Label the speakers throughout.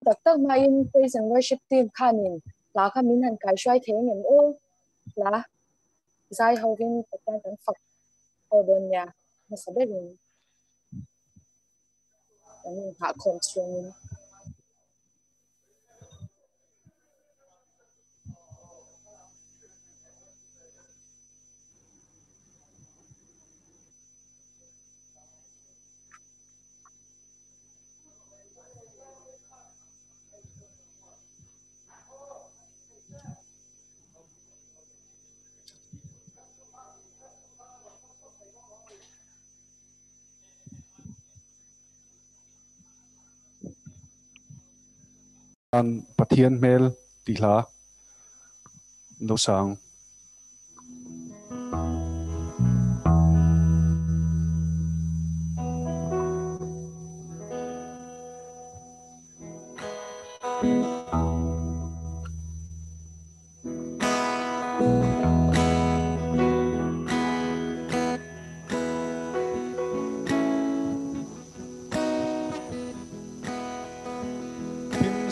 Speaker 1: đặc tắc mà in praise and worship team khanin lá kha min han kai shwai theng em o lá zai hovin patan tan fak odon ya masaberin ani ha constrain
Speaker 2: an pathian mel ti hla no sang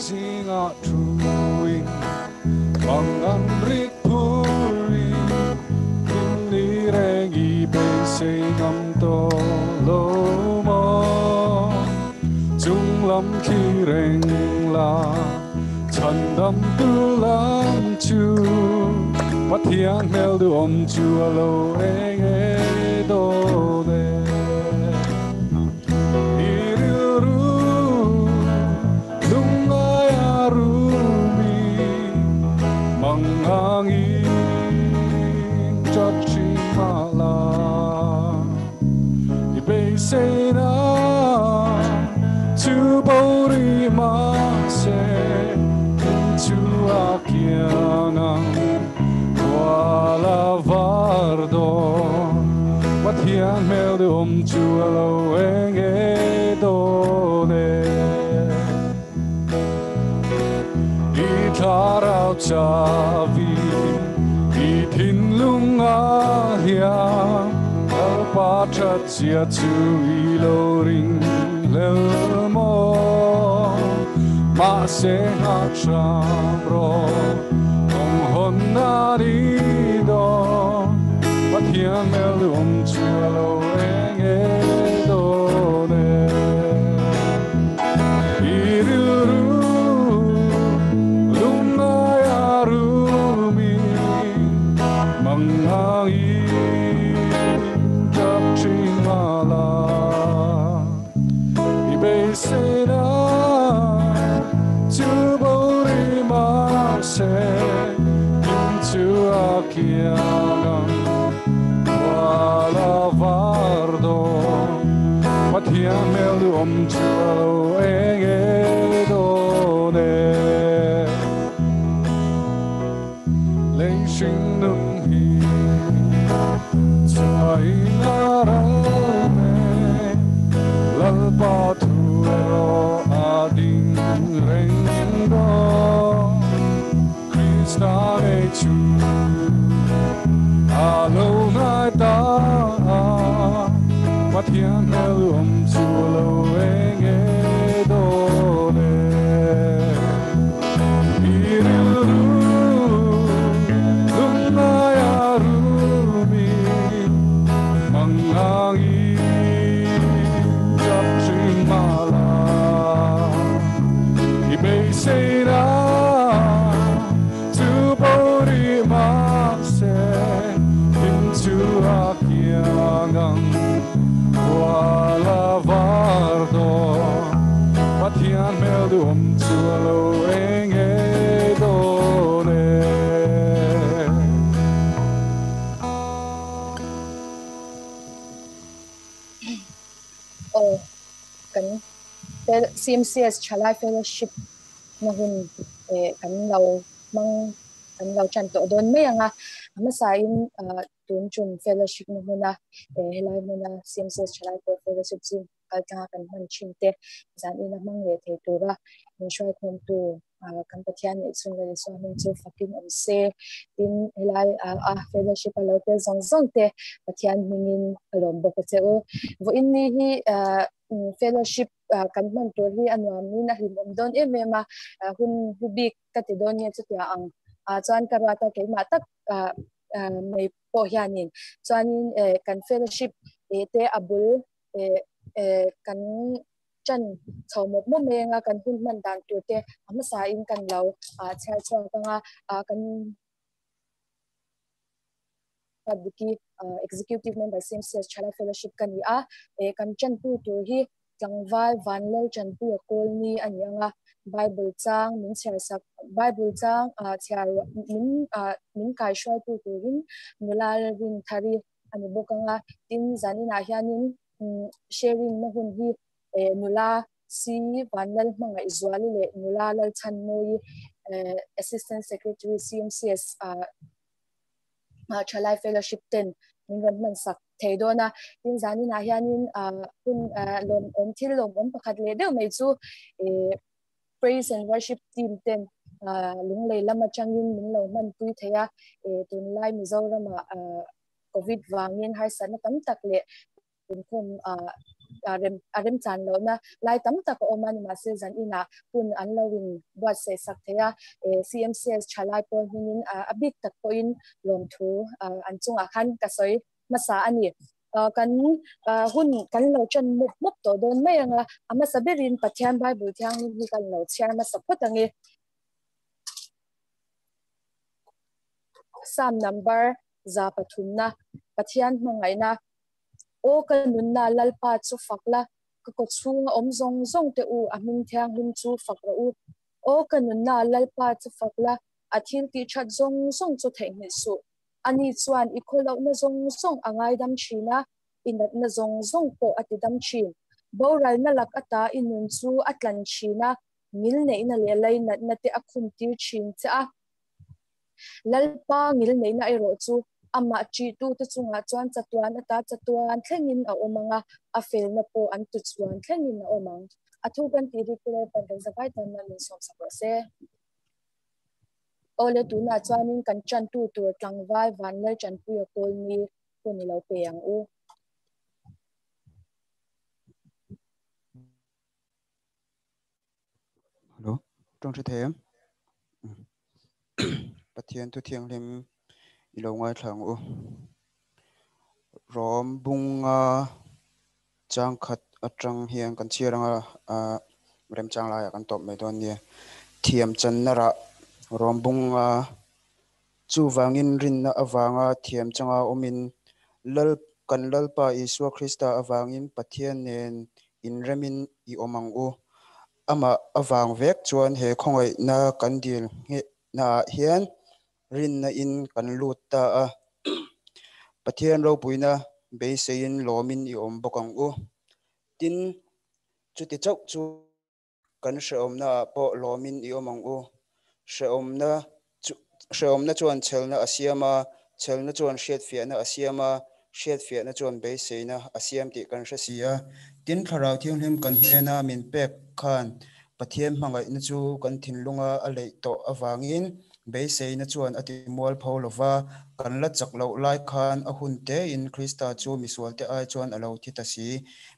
Speaker 3: Singa truing bangan rit puri ni rengi be singam to lo mo chung lam ki reng la chan dam tu lam chu pathian mel du om chu lo eng e do de Say na tu bori ma se tu akianang wala vardo patian mel de tu alo enge do ne itarao chavi itin lunga hia Patrat sia tu iloring lelmo ma se ha chamro ong hon na di do pathian mel om chulo enge do ne iriru lunga yarumi mangai Sena tu bori ma se into akianang wala vardo patian mel om chulo enge do ne lei sing nung hi chai nara me lalpa Ro ading rendo Krista me chu alo na ta pathian mel om chu lo enge do ne iriru lunga ya rumi mangangi Say na tu bori ma se into akiangang wala vardo patian mel du om tu alo enge do ne
Speaker 1: oh kan CMCS Chalai Fellowship na hun kan lo chan to don me anga ama sain tun chun fellowship na huna helai mona CMCS Chalai Fellowship jin ka kan man chinte zan ina mang le the tura ni shoi khom tu kan pathian ni chung le so min chu fakin om se tin helai fellowship a lo te zong zong te pathian mingin alom bo ko che o vo in ni hi fellowship kan man tur hi anwam ni na him don emema hun hubik katidon nia chutia ang chuan karwata ke ma tak mai po hianin chuanin kan fellowship te abul kan chan chawmop mo menga kan hun man dan tur te amasa in kan lo chhar chuang tanga kan Buki executive member CMCS Chalai Fellowship kan ni kan chan pu tur hi tlangwai vanlal chan pu kol ni anyanga Bible chang min share sak Bible chang chhar min kai shwai pu turin nulal rin thari ani bokanga tin zanina hianin sharing na hun hi nula si vanlal manga izwali le nula lal chan moi assistant secretary CMCS Chalai Fellowship ten min ran man sak theidona tin zanina hianin hun lom om thil lom om pakhat le deuh mai chu praise and worship team ten lunglei lama changin min lo man pui theya tunlai mizorama covid wangin har san tam tak le kum arem chan lo na lai tam tak oman ma se zan ina hun an lowin bot se sak theya CMCS Chalai pon hinin abik tak po in lom thu an chunga khan kasoi masa ani kan hun kan lo chan mop to don mai anga ama saberin pathian Bible thiang ni kan lo share ma support ange Psalm number za pathumna pathian mangaina o kanunna lalpa chu fakla ko chunga om zong zong te u amin thiang him chu fakra u o kanunna lalpa chu fakla athil ti that zong zong chu theng ni su ani chuan ikholo na zong zong angai dam china inat na zong zong po atidam chin boral na lak ata inun chu atlan china ngil nei na le lai nat na te akhum tir chin cha lalpa ngil nei na ero chu ama chi tu te chunga chuan chatuan ata chatuan thlengin a omanga a fel na po an tu chuan thlengin a omang athu kan ti ri pile pan kan zakai tan na min som sa se ole tu na chuanin kan chan tu tur tlangwai vanlal chan pu ya kol ni kuni lo pe ang u
Speaker 4: Hello, trong sự thế bắt thiên tu thiêng lim ilo ngoài thằng u rom bung chang khat atrang hiang kan chia ranga rem chang la kan top me don ni thiam chan nara rom bung chu wangin rin na awanga thiam changa omin lal kan lalpa Isua Krista awangin pathian nen in remin I omang u ama awang vek chuan he khongoi na kan dil na hian rin na in kan lut ta a pathian ro puina be sein lomin I om bokang u tin chuti chau chu kan sheom na po lomin I omang u sheom na chuan chelna asiama chelna chuan shet fia na asiama shet fia na chuan be seina asiam ti kan hrasia tin tharau thiang hlim kan hena min pek khan pathian mangai na chu kan thinlunga a lei to awangin be seina chuan ati mual pholowa kan la chak lo lai khan a hunte in Krista chu misual te ai chuan alo thitasi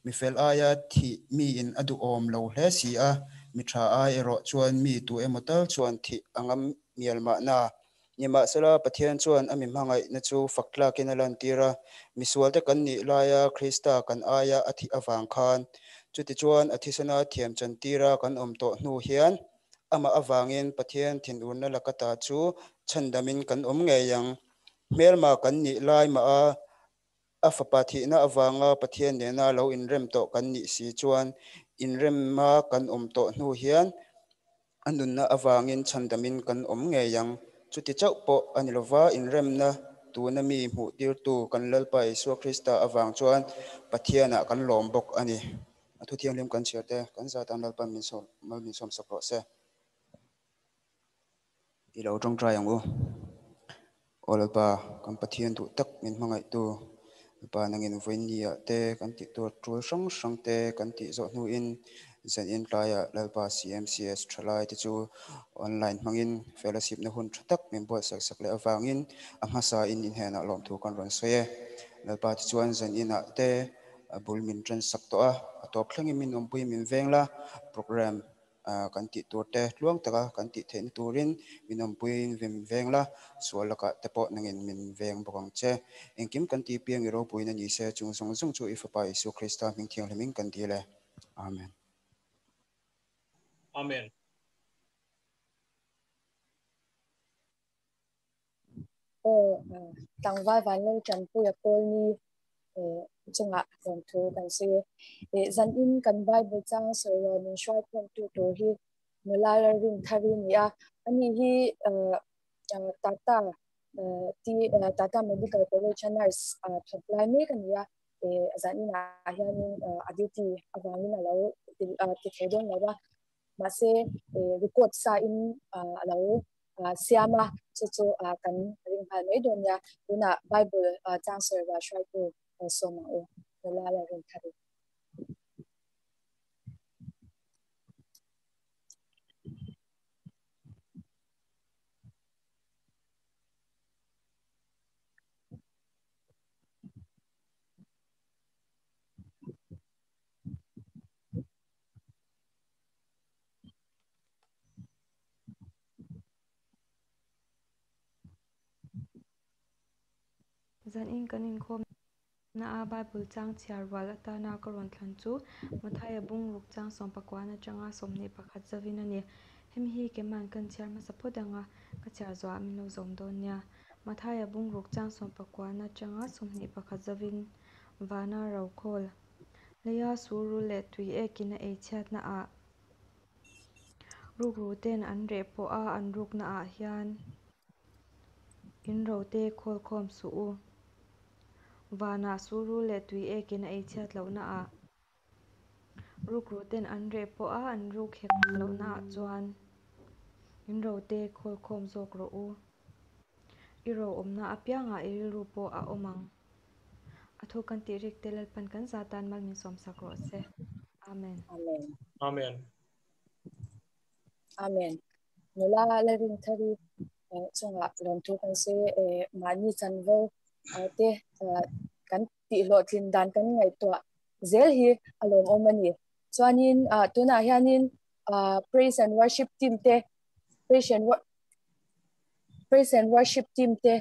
Speaker 4: mi fel aya thi mi in adu om lo hle si a mi tha ai ero chuan mi tu emotal chuan thi angam mielma na nima sala pathian chuan ami mangai na chu fakla kinalan tira misual te kan ni laya Krista kan aya athi awang khan chuti chuan athisana thiam chan tira kan om to hnu hian ama awangin pathian thin urna lakata chu chandamin kan om nge yang melma kan ni lai ma a fapathi na awanga pathian ne na lo in rem to kan ni si chuan in rem ma kan om to hnu hian andun na awangin chandamin kan om nge yang chuti chau po anilova in rem na tu na mi mu tir tu kan lalpa Isua Krista awang chuan pathiana kan lom bok ani athu thiang lim kan cherte kan za tan lalpa min som sapro se ilo tong trai ang u olpa kan pathian tu tak min mangai tu pa nangin voinia te kan ti tur trul sang sang te kan ti zo hnu in zan in tlaya lalpa CMCS thalai te chu online mangin fellowship na hun thatak min bol sak sak le awangin amhasa in hena lom thu kan ron soye lalpa chuan zan ina te bulmin tran sak to a top thlengi min ompui min vengla program kan ti turte luang taka kan ti then turin min ompui vim vengla sualaka tepo nangin min veng bokang che engkim kan ti piang iro puina ni se chung song chung chu ifapa Isu Krista ming thiang leming kan ti le amen
Speaker 5: amen
Speaker 1: tang vai van lo chan pu ya pol ni chunga don thu kan se zan in kan bible chang so ro min shoi pon tu to hi mulala ring thari ni a ani hi tata medical college nurse supply me kan ya zan in a hianin aditi awangin alo ti thedon lawa mase record sa in alo siama chu kan ring hal mai don ya tuna bible chang so wa shoi tu so ma o mulala ring thari
Speaker 6: zan in kanin khom na a bible chang chiar wal ata na karon thlan chu mathai abung ruk chang som pakwana changa somni pakhat zawin ani hem hi keman kan chiar ma sapodanga ka chiar zwa mino zom donya mathai abung ruk chang som pakwana changa somni pakhat zawin wana ro khol leya suru le tui ekina e chat na a ruk ru ten an re po a an ruk na a hian in ro te khol khom su u wana suru le tui ekin ei chat lo na a ruk ru ten an re po a an ruk hek lo na chuan in ro te khol khom zok ro u i ro omna apyanga iri ru po a omang atho kan ti rik telal pan kan zatan mal min som sak ro se amen
Speaker 1: amen
Speaker 5: amen
Speaker 1: amen mulala ring thari chunga lon thu kan se mani chanvo te kan ti lo thin dan kan ngai to zel hi alom omani chuanin tuna hianin praise and worship team te praise and worship team te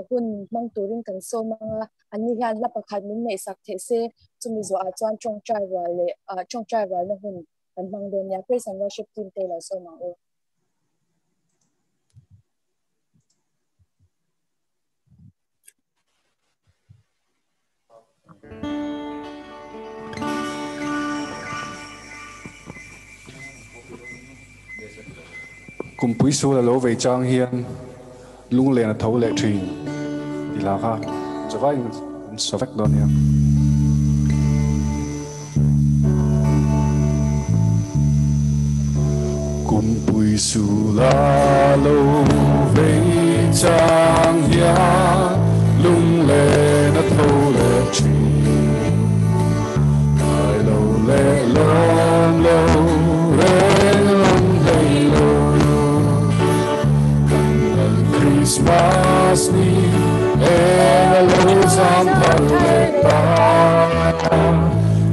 Speaker 1: hun mang turin kan so manga ani hian la pakhat min nei sak the se chumi zo a chuan chong trai wal na hun kan mang don ya praise and worship team te la so ma o
Speaker 3: cùng quý số là lỗ về trang hiền lung lên là thấu lệ trình thì là ha cho vay số vách đó nha cùng quý số là lỗ về trang hiền lung lên là thấu lệ trình hai lâu lệ lom lâu Christmas ni elozam paleta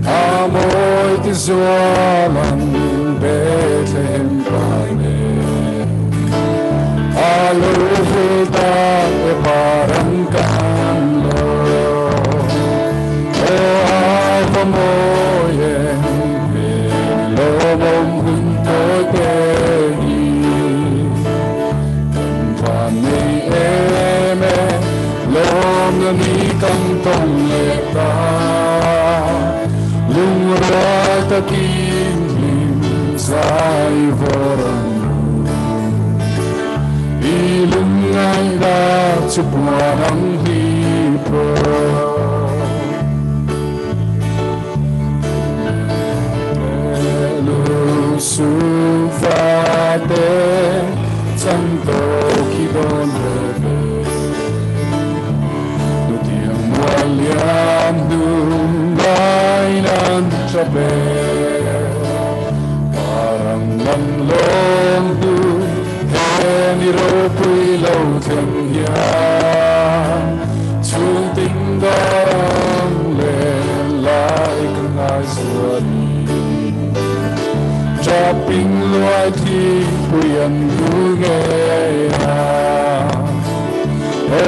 Speaker 3: amoy tizualan Bethlehem pane aluhuta e parangkanlo o avamoye lomom hunto teni ni căng tông lệ ta lung ra ta tin lim sai voran i lung ngai da chụp hoàng hi pro lu su fa te santo ki don Liam dum bainan chabe parang manglong du heni ro pui lo theng ya chung ting dang le lai kan ai suan puyan duge ha o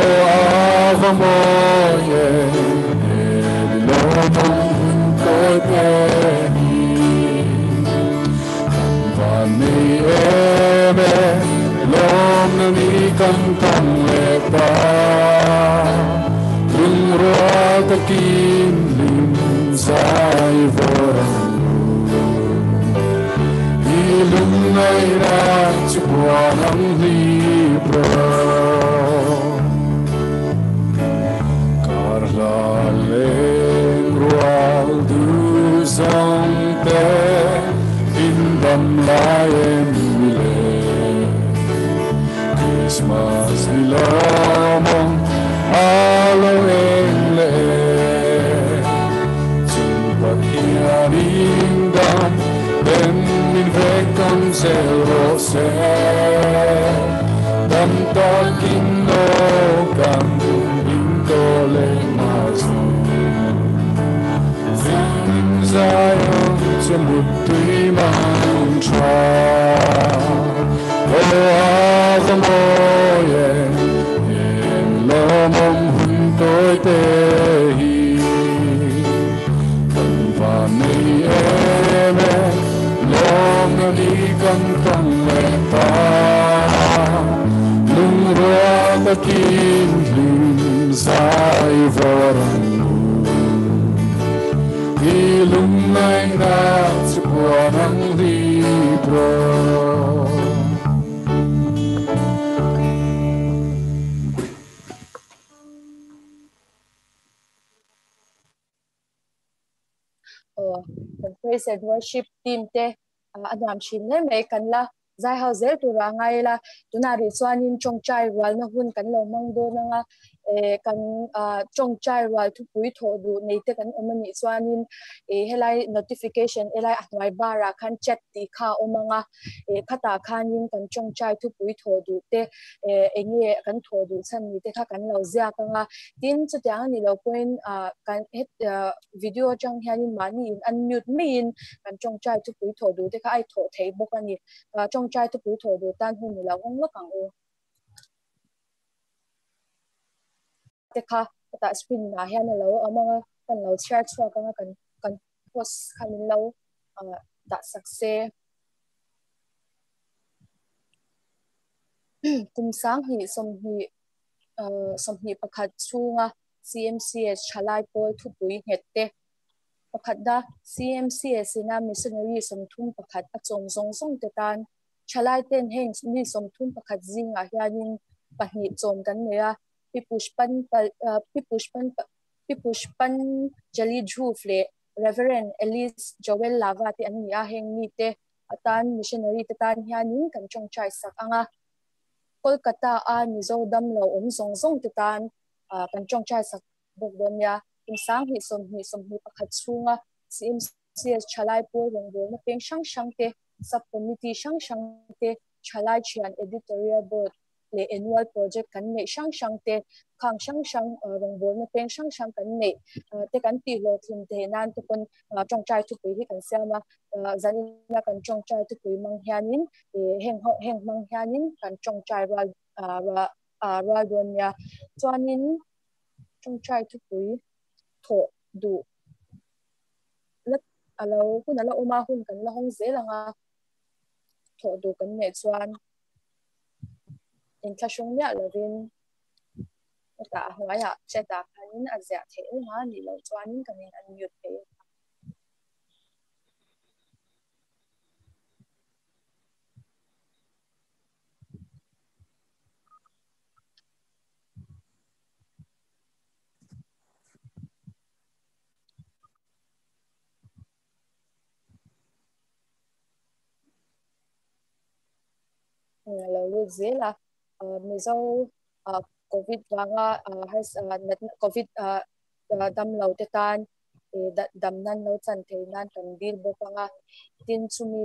Speaker 3: avamoye lo mong ko te vani eme lom nami kantang leta lung roa takin lim sai vorang ilung ngay ra chuan ang libro karla leng rual du song te indam laem le Christmas nilamong alo engle chumpat hianindam ben min vekam zero se dam takin no kam binto le mazu zin zayon chumutui mantra o azamoye en lomom huntoi tehi kanvani eme lom nani kantang leta lung roa takin lim sai vorang ilung nai na chuan ang libro
Speaker 1: praise and worship team te anam shin le me kan la zai hau zel tu ra ngai la tuna ri chuanin chongchai wal na hun kan lo mang do na nga kan chongchai wal thu pui tho du nei te kan omani chuanin helai notification helai atwai bara khan chat ti kha omanga khata khanin kan chongchai thu pui tho du te engi kan tho du chan ni te kha kan lo zia ka nga tin chu tyang ni lo point kan video chang hianin mani in unmute min kan chongchai thu pui tho du te kha ai tho thei bok ani chongchai thu pui tho du tan hun ni lo ong lo kang o te kha ta screen na hian lo amanga kan lo share chwa ka kan post khan lo da sakse kum sang hi som hi pakhat chunga CMCS chalai pol thu pui hette pakhat da CMCS ina missionary som thum pakhat achong zong zong te tan chalai ten heng ni som thum pakhat zinga hianin pahni chom kan neya pipushpan jali jhufle Reverend Elise Joel Lava ti ania heng ni te atan missionary te tan hianin kan chongchai sak anga Kolkata a Mizoram lo zong zong te tan kan chongchai sak bok donya insang hi som hi pakhat chunga CMCS chalai pol rong bol na peng shang shang te sub committee shang shang te chalai chian editorial board le annual project kan nei shang shang te khang shang shang rong bol na peng shang shang kan nei te kan ti lo thum te nan te kon chongchai thu pui hi kan selma zanina kan chongchai thu pui mang hianin heng mang hianin kan chongchai ra donya chuanin chongchai thu pui tho du lat alo kun ala oma hun kan la hong zelanga tho du kan ne chuan in thashung ya lovin ta hwaya cheta khanin azya the ma ni lo chuanin kanin an mute pe lo lu zela mizo covid wanga has covid dam lo te tan dam nan lo chan the nan kan dir bo panga tin chumi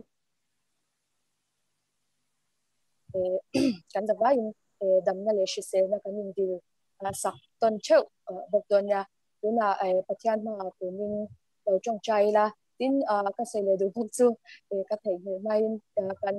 Speaker 1: kan da vai dam na le shi se na kan in dir sak ton cheu bok donya tuna pathian ma tunin lo chong chai la tin ka se le du bok chu ka thei mai kan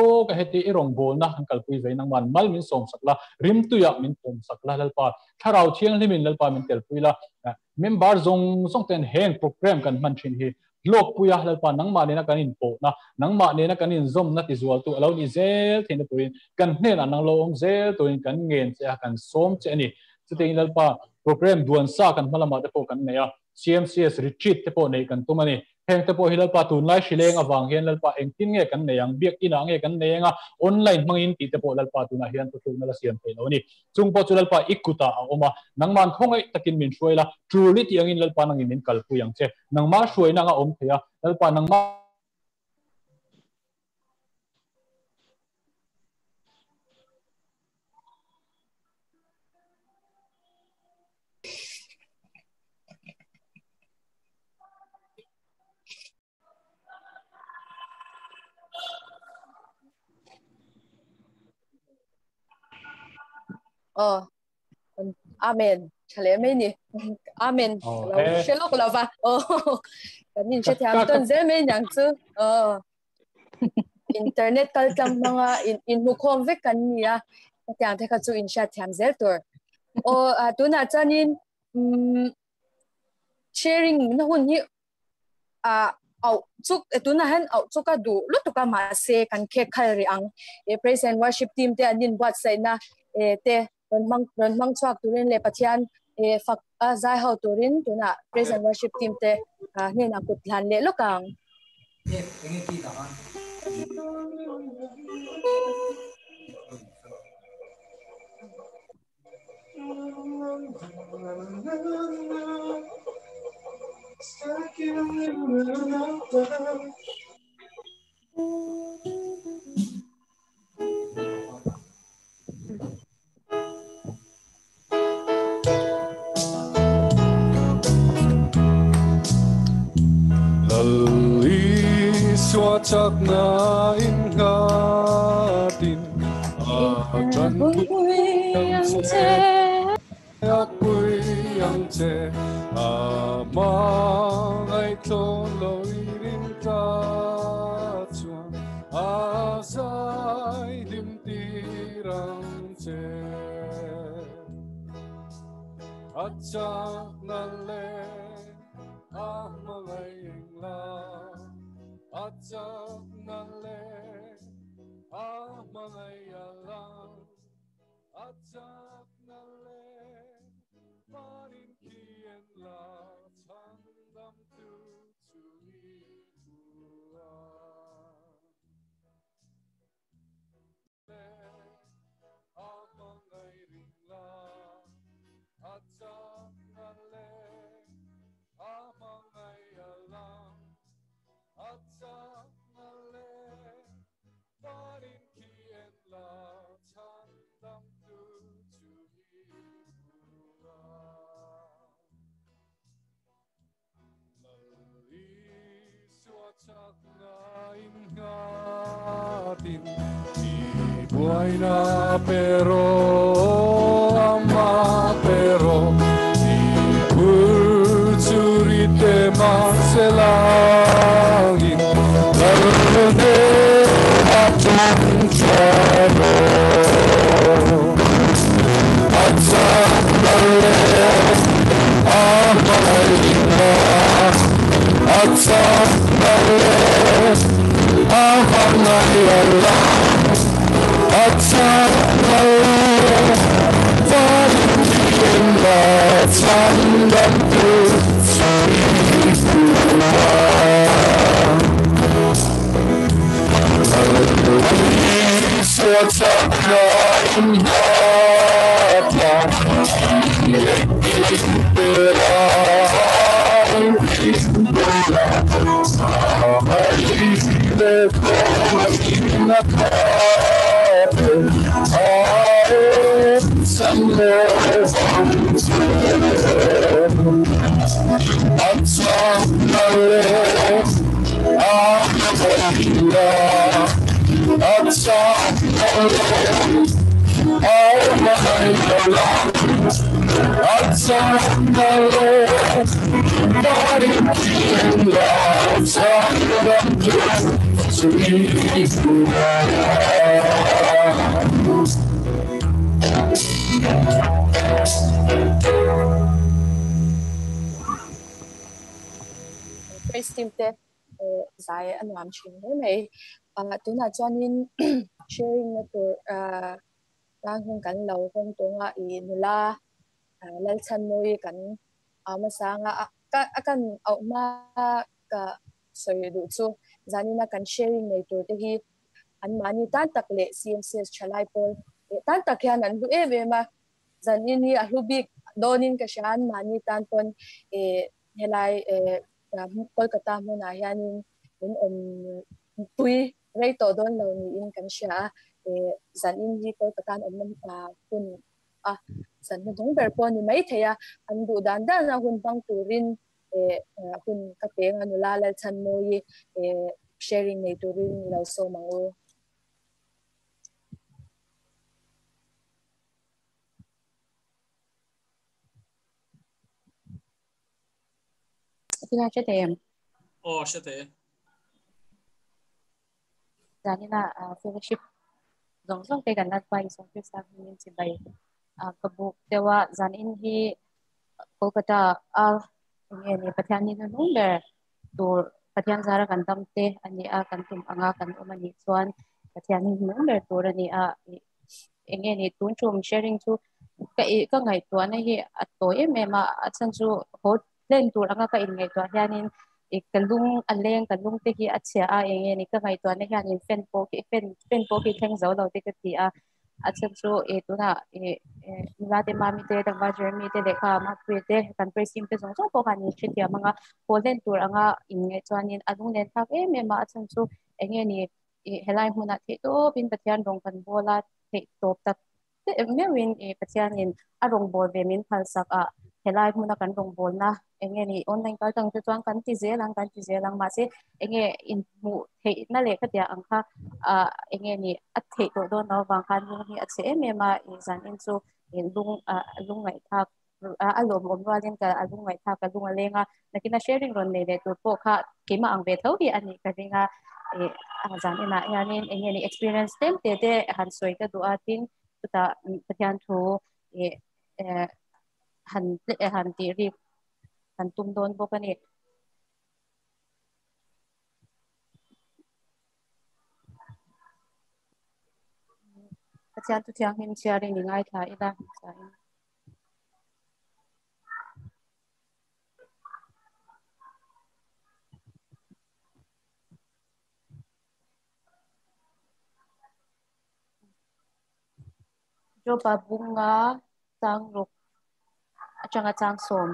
Speaker 7: to ka heti irong bol na ang kalpui ve nang man mal min som sakla rim tu ya min pom sakla lalpa tharau thiang limin lalpa min telpui la member zong song ten heng program kan man thin hi lok puya lalpa nang ma ne na kanin po na nang ma ne na kanin zom na ti zual tu alo ni zel thin tuin kan hne na nang lo om zel tuin kan ngen che kan som che ni chutein lalpa program duan sa kan malama te po kan ne ya CMCS retreat te po nei kan tumani heng te po hilal pa tun lai shileng awang hian lal pa eng tin nge kan ne yang biak ina nge kan ne nga online mangin ti te po lal pa tuna hian to thung la siam pe no ni chung po chulal pa ikuta a oma nangman khongai takin min shroila truly ti angin lal pa nangin min kalpu yang che nangma shroina nga om thea lal pa nangma
Speaker 1: อาเมนเฉลยไม่นี่อาเมนเราเชื่อโลกเราปะกันนี่เชื่อที่อันต้นเจไม่ยังซื้ออินเทอร์เน็ตก็จำมังอินมุขวิกันนี่อ่ะแต่ยังที่เขาจูอินเชื่อที่อันเซลตัวตัวน่าจะนี่sharing นะหุ่นนี่เอาจุกตัวนั้นเอาจุกก็ดูลุตุกมาเซกันแค่ใครเรื่องpresent worship team แต่อันนี้วัดใส่นะแต่รอนมังชวักตัวนี้เลยปัจจัยฝักใจเขาตัวนี้ตัวน่ะ present worship team แต่เนี่ยนักกุศลเลยลูกกัง
Speaker 3: Suacak na ingatin akan ako'y ang te ama ay tuloy rin katuan asay limtirang te at sak na le mga inglang at sak na le mga yalang at sak na le parin kiyan la tandam tu tua le mga ringlang at sak na le mga yalang at sak na le parin kiyan la tandam tu suacak na ingatin buhay na pero ama pero pursurite maselangin lalune atong charo atsa nale amalina atsa nale amalina atsa nale valinda sandam tu suacak na
Speaker 1: praise team แต่ใจอันวามชิงได้ไหมตัวน่าจะนี่ sharing นะตัวร่างของกันเราคงตัวngaนุลาแล้วฉันมวยกันมาสร้างกันเอามาก็สวยดูซูจานี่นะกัน sharing ในตัวที่อันมานี่ตั้งแต่เละ CMCS ชลายพอลตั้งแต่แค่นั้นดูเวมาจานี่นี่รูบิกโดนินกับฉันมานี่ตั้งตอนเฮลัยโคลกัตตาโมนาฮานินเป็นตุยไรต่อโดนเรานี่อินกันเชียจันอินที่โคลกัตตามันคุณจันมันต้องเปิดปอนี่ไม่เทียอันดูดันนะคุณบังตูรินคุณกระเปงอนุลาและฉันโมยsharing ในตูรินเราโซมังโอ Sina chatem.
Speaker 5: Oh, shate.
Speaker 1: Zanina fellowship zong te ganat pai song Krista min si bai. Kabuk dewa zanin hi Kolkata nge ni pathian ni nung le tur pathian zara kan tam te ani kantum anga kan omani chuan pathian ni nung le tur ani nge ni tun chum sharing chu ka ngai to na hi atoi mema achan chu hot len tur anga ka in ngai to hianin kalung aleng kalung te hi achia nge ni ka ngai to na hianin fen po ki theng zo lo te ka ti achan chu tuna la te mami te tang ba jeremy te lekha ma kwe te kan presim te zong zong po kan ni chitia manga polen tur anga in nge chuanin alung len thak mema achan chu nge ni helai huna the to bin pathian rong kan bola the top tak me win pathianin arong bol ve min phal sak helai huna kan rong bol na nge ni online kal tang te chuan kan ti zelang ma se nge in mu the na le khatia angkha nge ni a the to do no wang kan ni a che mema zan in chu lung ngai thak alom om walin ka alung ngai thak alung alenga nakina sharing ron ne le tu po kha kema ang ve tho hi ani ka ringa zan ina yanin nge ni experience te han soi ka du atin ta pathian thu han ti ri han tum don bo kani pathian tu thiang him sharing ni ngai tha ida jo pa bunga tang ruk achanga chang som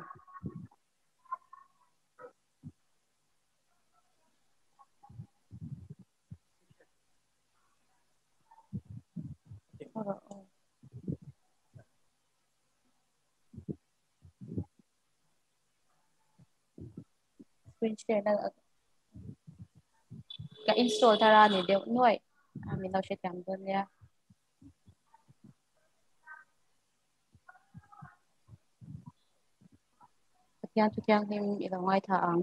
Speaker 1: screen share na ka install thara ni de noi mi lo she tam don ya pathian tu thiang him ila ngai tha ang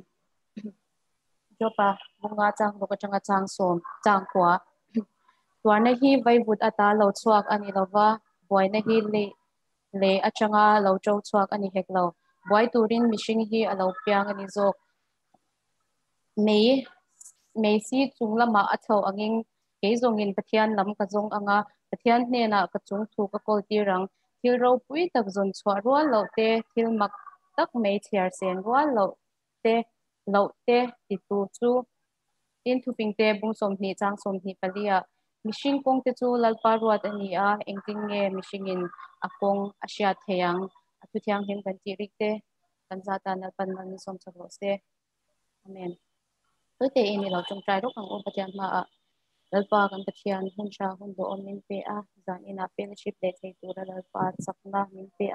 Speaker 1: jo pa bunga chang ruk achanga chang som chang kwa tuarna hi vai vut ata lo chuak ani lova boina hi le achanga lo chau chuak ani heklo boy turin mishing hi alo piang ani zok mei si chunglama atho angin keizongin pathian lam ka zong anga pathian hne na ka chung thu ka kol tirang thil ro pui tak zon chwa ro lo te thil mak tak mei thiar sen ro lo te ti tu chu in thu ping te bung som ni chang som ni palia mishing kong te chu lalpa ruat ani engting nge mishing in akong asia theyang atu thiang hem kan ti rikte kan zata na pan man som chalo se amen to te ini lo chung trai ro kang o pathian ma lalpa kan pathian hun sha hun do on min pe zan ina fellowship le thei tu lalpa sakna min pe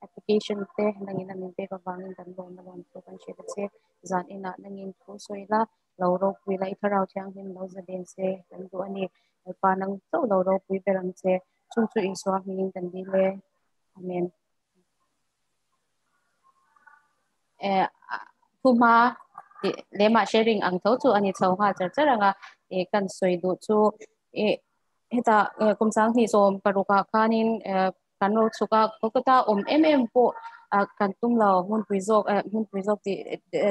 Speaker 1: application te nangina min pe bawangin kan lo na lon to kan she se zan ina nangin thu soila lo ro pui lai tharau thiang him lo za den se kan do ani pa nang to lo ro pui berang se chung chu in swa min kan di le amen kuma lema sharing ang tho chu ani chho ha char charanga kan soi du chu heta kumsang hi som paruka khanin kan ro chuka kokata po kan tum lo mun puizok ti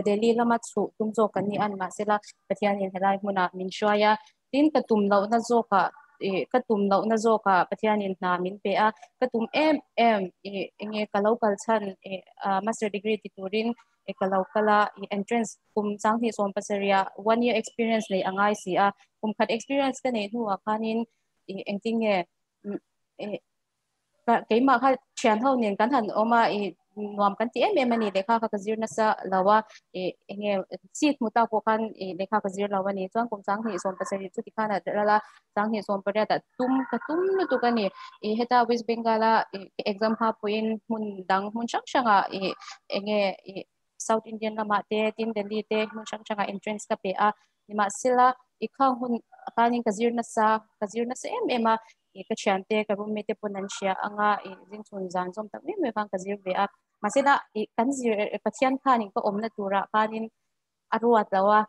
Speaker 1: delhi lama chu tum zo kan ni an ma sela pathian in helai muna min shwaya tin ka tum lo na zo ka tum lo na zo ka pathian in na min pe ka tum nge kalau kalchan master degree ti turin kalau kala entrance kum sang hi som pasaria 1 year experience nei angai si kum khat experience ka nei nuwa khanin engting keima kha thian ho nen kan han oma nuam kan ti em ani lekha ka kazir na sa lawa nge sit muta ko kan lekha kazir lawa ni chang kum sang hi som pasari chu ti khana rala sang hi som paria ta tum nu tu kan ni heta west bengala exam ha point mun dang mun changa nge south indian lama te tin delhi te mun changa entrance ka pe ni ma sila ikhang hun khanin kazir na sa em ka chante ka room mate ponansya anga jing chun zan som tak me bang kazir be
Speaker 8: มาเสียละกันจีปัจจัยข้านี่ก็อมนาตุระข้านี่อารวาแล้วว่า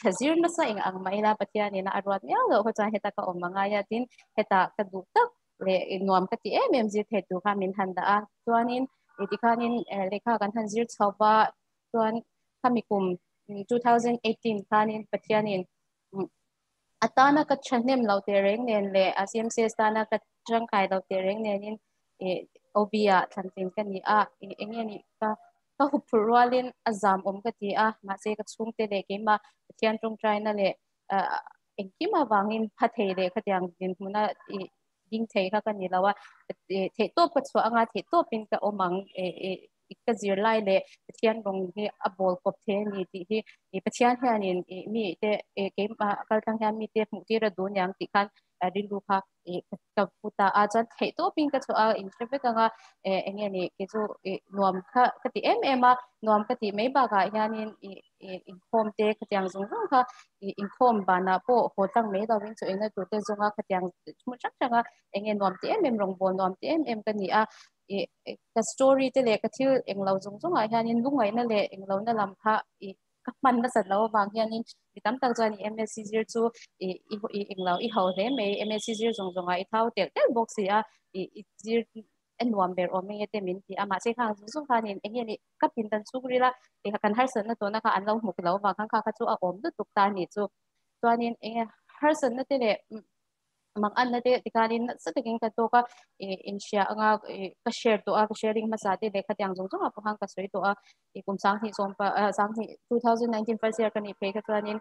Speaker 8: ขจิรนัสเองอังไม่ละปัจจัยนี่นะอารวาเนี่ยเราเข้าใจเหตุก็อมมังายตินเหตุกระดูกตักเลยนวมกติMMZเหตุข้ามินหันดาตัวนี้ที่ข้านี่เลขากันทันจีรชาวบ้านตัวข้ามีกลุ่ม2018ข้านี่ปัจจัยนี่atana ka chanem laute reng nen le ACMC stana ka changkai laute reng nen obia thantin kan ni enge ni ka hupurwalin azam ka ti ma se ka chung te le ke ma thian tung trai na le engki ma wangin phathei le khatyang din huna ding thei kha kan ni lawa the to pa chu anga the to pin ka omang ka zir lai le thian rong hi abol kop the ni ti hi pathian hianin mi te ke kal tang hian mi te mu ti ra du nyang ti kan rin lu kha ka puta a chan thei to pin ka chu in chebe ka nga enge ni ke chu nuam kha ka ti a nuam ka ti mai ba ga hianin in khom te khatyang zung zung kha in khom ba na po ho tang mai da win chu ena tu te zunga khatyang mu chak changa enge nuam te rong bon nuam te ka ni ka story te le ka thil englo zung zung a hianin lungai na le englo na lam kha ka man na sat lo wang hianin tam tak jani MSc zir chu englo ho he me MSc zir zung zung a thau tel box ya zir enwam ber o me te min ti ama se khang zung kha nin enge ni ka pin tan chu ri la kan har san na to na ka an lo muk lo wa khang kha chu a om du tuk ta ni chu to nin enge har san na te le mang an na te tikanin sa taking ka to ka Asia anga ka share to ka sharing masate le khatyang jong jong a phang ka soi to kum sang hi som pa sang hi 2019 first year kan pe ka tranin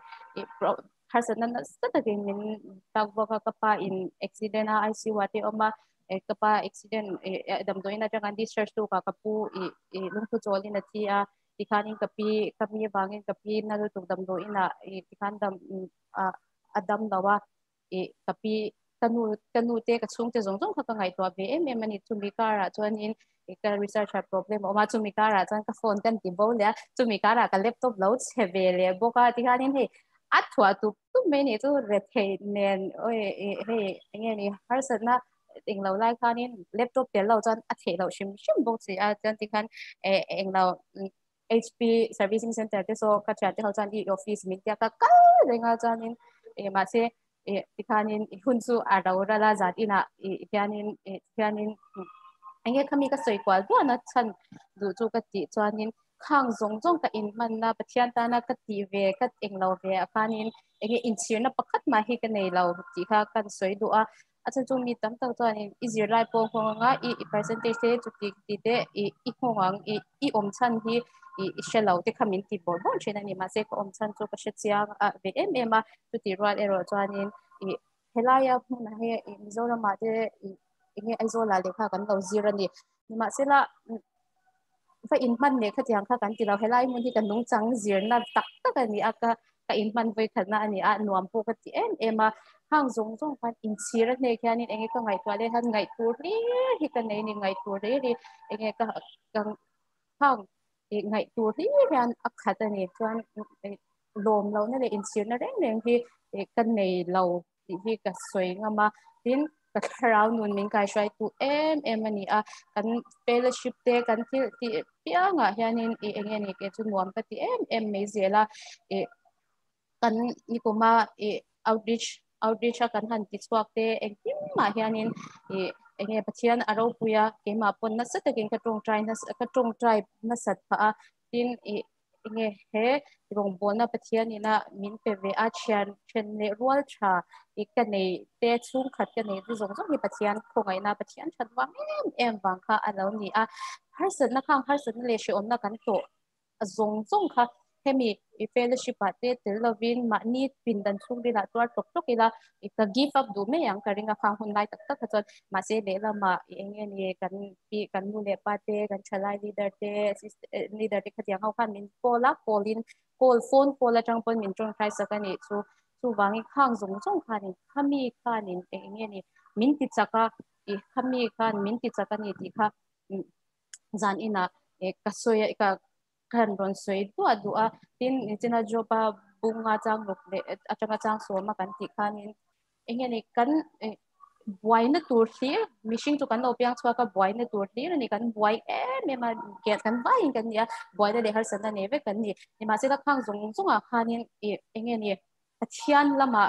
Speaker 8: hasan na sa taking min tagwa ka pa in accident a ICU ate oma kapa accident dam doina jangan discharge to ka kapu lungku choli na thi a tikanin kapi bangin kapi na to dam doina tikan dam adam dawa kapi kanu te ka chung te zong zong kha ka ngai to be mani chumi kara chuanin ka research problem oma chumi kara chan ka phone kan ti bo le chumi kara ka laptop lo chebe le boka ti hanin he athwa tu me ni tu re the nen oi he nge ni har sana eng lo lai khanin laptop te lo chan a the lo shim bo chi a chan ti khan eng lo HP servicing center te so ka cha te ho chan di office mi ta ka renga chanin ma se tikanin hunsu adawra la zatina pianin enge khami ka soi kwal do na chan du chu ka ti chuanin khang zong zong ka in man na pathian ta na ka ti ve ka englo ve apanin enge inchir na pakhat ma hi ka nei lo ti kha kan soi do acha chu mi tam tak chuanin easier lai po nga percentage te chu ti te hongang om chan hi shelo te khamin ti bor bon chena ni ma se ko om chan chu ka shechia ve ma chu ti ral ero chuanin helaya na he mizora ma te inge aizola le kha kan lo zirani ni ma se la fa in man ne khatyang kha kan ti lo helai mun hi kan nung chang zir na tak tak ani aka ka in man voi khana ani a nuam po ka ti ema hang zong zong pan in sira ne khanin enge ka ngai twale han ngai tur ri hi ka nei ni ngai tur ri enge ka hang ngai tur ri han akhata ni chuan lom lo na le in sir na reng hi kan nei lo ti hi ka soi ngama tin ka tharau nun min kai shai tu ani a kan fellowship te kan ti pia nga hianin enge ni ke chu nuam ka ti me zela kan ni kuma outreach kan han ti swak te engkim ma hianin enge pathian aro puya ke ma pon na sa takin ka tong try na sat pha tin enge he rong bona pathian ina min pe ve a chen ne rual tha ka nei te chung khat ka nei ri zong zong hi pathian khongai na pathian that wang wang kha alo ni a harsan na khang harsan le she om na kan to zong zong kha hemi fellowship ate telovin ma ni pindan chung ri la twar tok tok ila ka give up du me yang karinga khang hun lai tak tak chon ma se le la ma enge ni kan mu le pa te kan chalai leader te leader te khatia hau khan min call phone call atang pon min trong khai sakani chu wangi khang zong zong khani khami khanin enge ni min ti chaka khami khan min ti chaka ni ti kha zan ina ka soya ka kan ron soi du a tin china joba bunga chang lok le atanga chang so ma kan ti khanin enge ni kan buai na tur thlir mishing tu kan lo piang chwa ka buai na tur thlir ni kan buai me ma get kan vai kan ya buai da de har san na ne ve kan ni ma se la khang zong a khanin enge ni pathian lama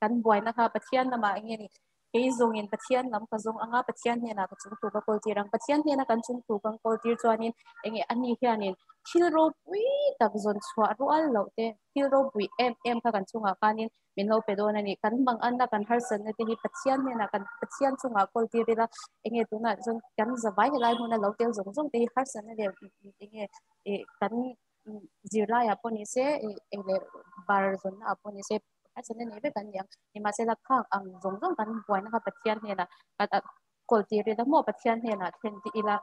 Speaker 8: kan buai na kha pathian lama enge ni ke zong in pathian lam ka zong anga pathian ne na ka chung tu ka kol tirang pathian ne na kan chung tu kan kol tir chuanin enge ani hianin thil ro pui tak zon chwa ro al lo te thil ro pui em kha kan chunga kanin min lo pe don ani kan bang an na kan har san ne te hi pathian ne na kan pathian chunga kol tir la enge tu na zon kan zawai lai huna lo tel zong zong te har san ne de enge kan zirla ya poni se enge bar zon na poni se har san ne ve kan yang ni ma se la khang ang zong zong kan buai na ka pathian ne na ka kol tir la mo pathian ne na then ti ila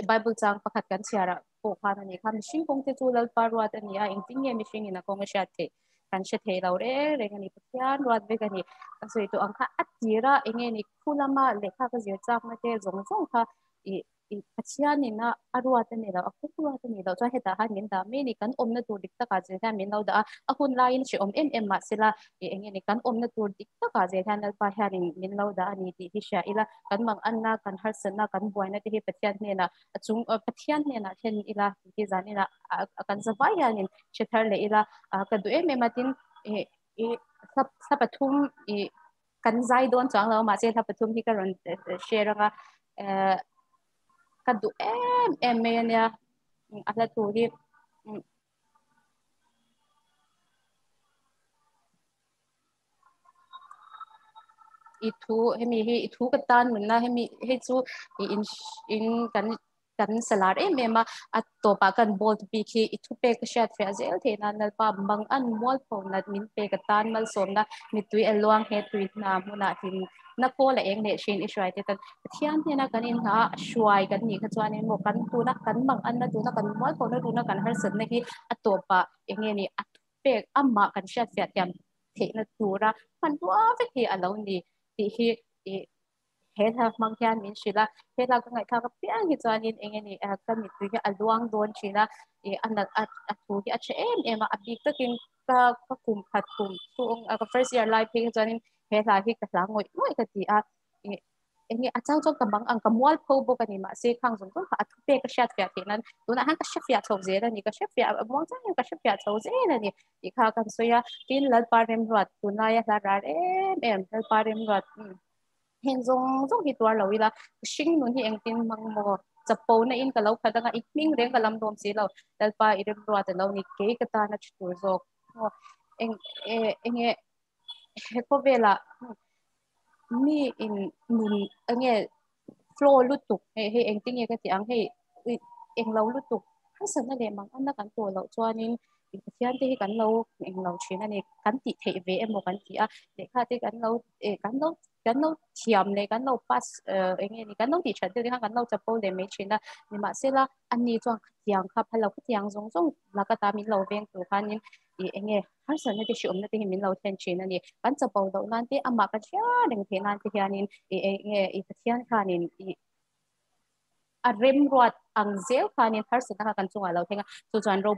Speaker 8: Bible chang pakhat kan siara po khan ani khan mishing kong te chu lal parwa ta nia ingting nge mishing ina kong sha the kan she the lo re ngani pathian ruat ve kani asoi to angkha atira enge ni khulama lekha ka zir chak na te zong zong kha i pathian ni na arwa ta ni la akhu ta ni la cha heta ha nin da me ni kan omna tur dik ta ka je ta min lo da ahun lain chi em ma sila enge ni kan omna tur dik ta ka je ta nal pa ha rin min lo da ani ti hi sha ila kan mang anna kan har san na kan buai na te hi pathian ne na chung pathian ne na then ila ti zani na kan zawai ya nin chethar le ila ka du em matin sa pathum kan zai don chang lo ma se sa pathum hi ka ron share nga ka du em me ne ala tu hi itu hemi hi itu katan munna hemi hi chu in kan salar mema at to pa kan bolt bi ki itu pe ka shat fe azel the na nal pa bang an mol pho na min pe katan mal som na mitui elwang he tuit na muna hin na ko la eng ne shin israi te tan thian he na kan in ha shwai kan ni kha chuan in mo kan tu na kan bang an na tu na kan mol pho na tu na kan har san na hi at to pa enge ni at pe amma kan shat fe tiam the na tu ra kan tu a fe hi alo ni ti hi hết ha mang hian min shila hết la ka ngai kha ka piang hi chuanin engeni ka mi tu hi alwang don china an at thu hi a che em a big takin ka kum khat kum tu ka first year life hi chuanin hết la hi ka lang ngoi ka ti a engi achang chok ka bang ang ka mual pho bo ka ni ma se khang zong ka at pe ka shat fya thinan tu na han ka shat fya chok ze ni ka shat fya mong chang ka shat fya chok ze ni ti kha kan soya tin lal parem rat tu na ya la ra em lal parem rat hen zong zong hi tuar lo ila shing nun hi engtin mang mo chapo na in kalau khada nga ikming reng kalam dom si lo dalpa irem ro ta lo ni ke ka ta na chu zo eng enge ko vela mi in nun enge flow lutuk he engting e ka ti ang he eng lo lutuk hasan na le mang an na kan to lo chuanin pathian te hi kan lo eng lo thina ni kan ti the ve emo kan ti a le kha te kan lo thiam le kan lo pas enge ni kan lo ti chat te kan lo chapo le me china ni ma se la an ni chuang tiang kha phalo tiang zong zong la ka ta min lo veng tu khanin enge har san na te shi om na te min lo ten china ni kan chapo do nan te ama ka chia deng the nan te hianin enge pathian khanin a rem ruat ang zel khanin har san na kan chunga lo thenga chu chuan ro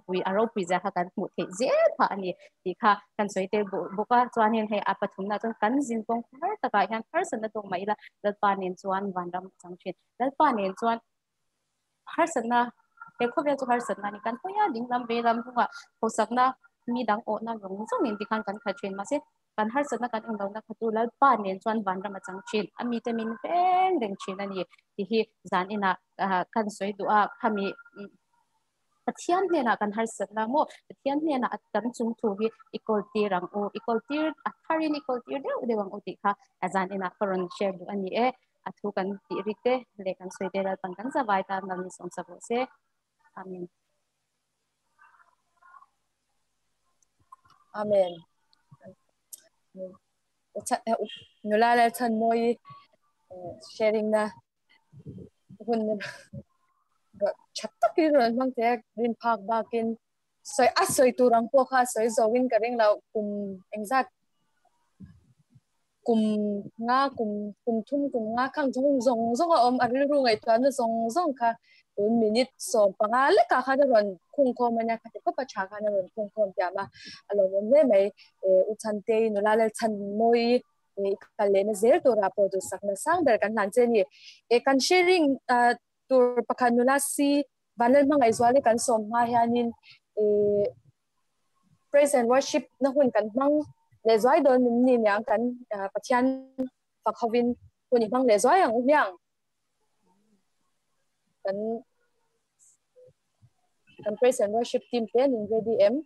Speaker 8: pui za kha kan mu the zel kha ani ti kha kan soi te bu ka chuanin he apathum na chon kan jin kong har taka hian har san na tong mai la dal pa nen chuan vanram changchin dal pa nen chuan har san na te kho ve chu har san na ni kan hoya ding lam ve lam hunga hosak na mi dang o na rong chang nin ti kan kha chen ma se kan har san na kan eng lo na khatu lal pa nen chuan vanram changchin ami te min ven deng chin ani ti hi zan ina kan soi du a khami pathian ne na kan har san na mo pathian ne na at kan chung thu hi equal tirang o equal tir a tharin equal tir de wang o ti kha azan ina koron share du ani athu kan ti rite le kan soi de dal pan kan sa vai ta nam ni som sa bo se amen
Speaker 1: amen nula la chan moi sharing na hun chatta ki ron mang te rin phak ba kin soi turang po kha soi zowin ka ring lau exact kum thum kum nga khang zong om ariru ngai twan zong kha 1 minute so pangale ka kha ron khung ko manya kha ko pa cha kha ron khung ko pya ma alo me me u chan te no la le chan moi kan le na zel to ra po tu sak na sang ber kan han chen ni kan sharing tur pakhanula si banal mga izwali kan som ma hianin praise and worship na hun kan mang le zoi don ni yang kan pathian pakhovin kun bang le zoi ang yang kan praise and worship team ten in ready m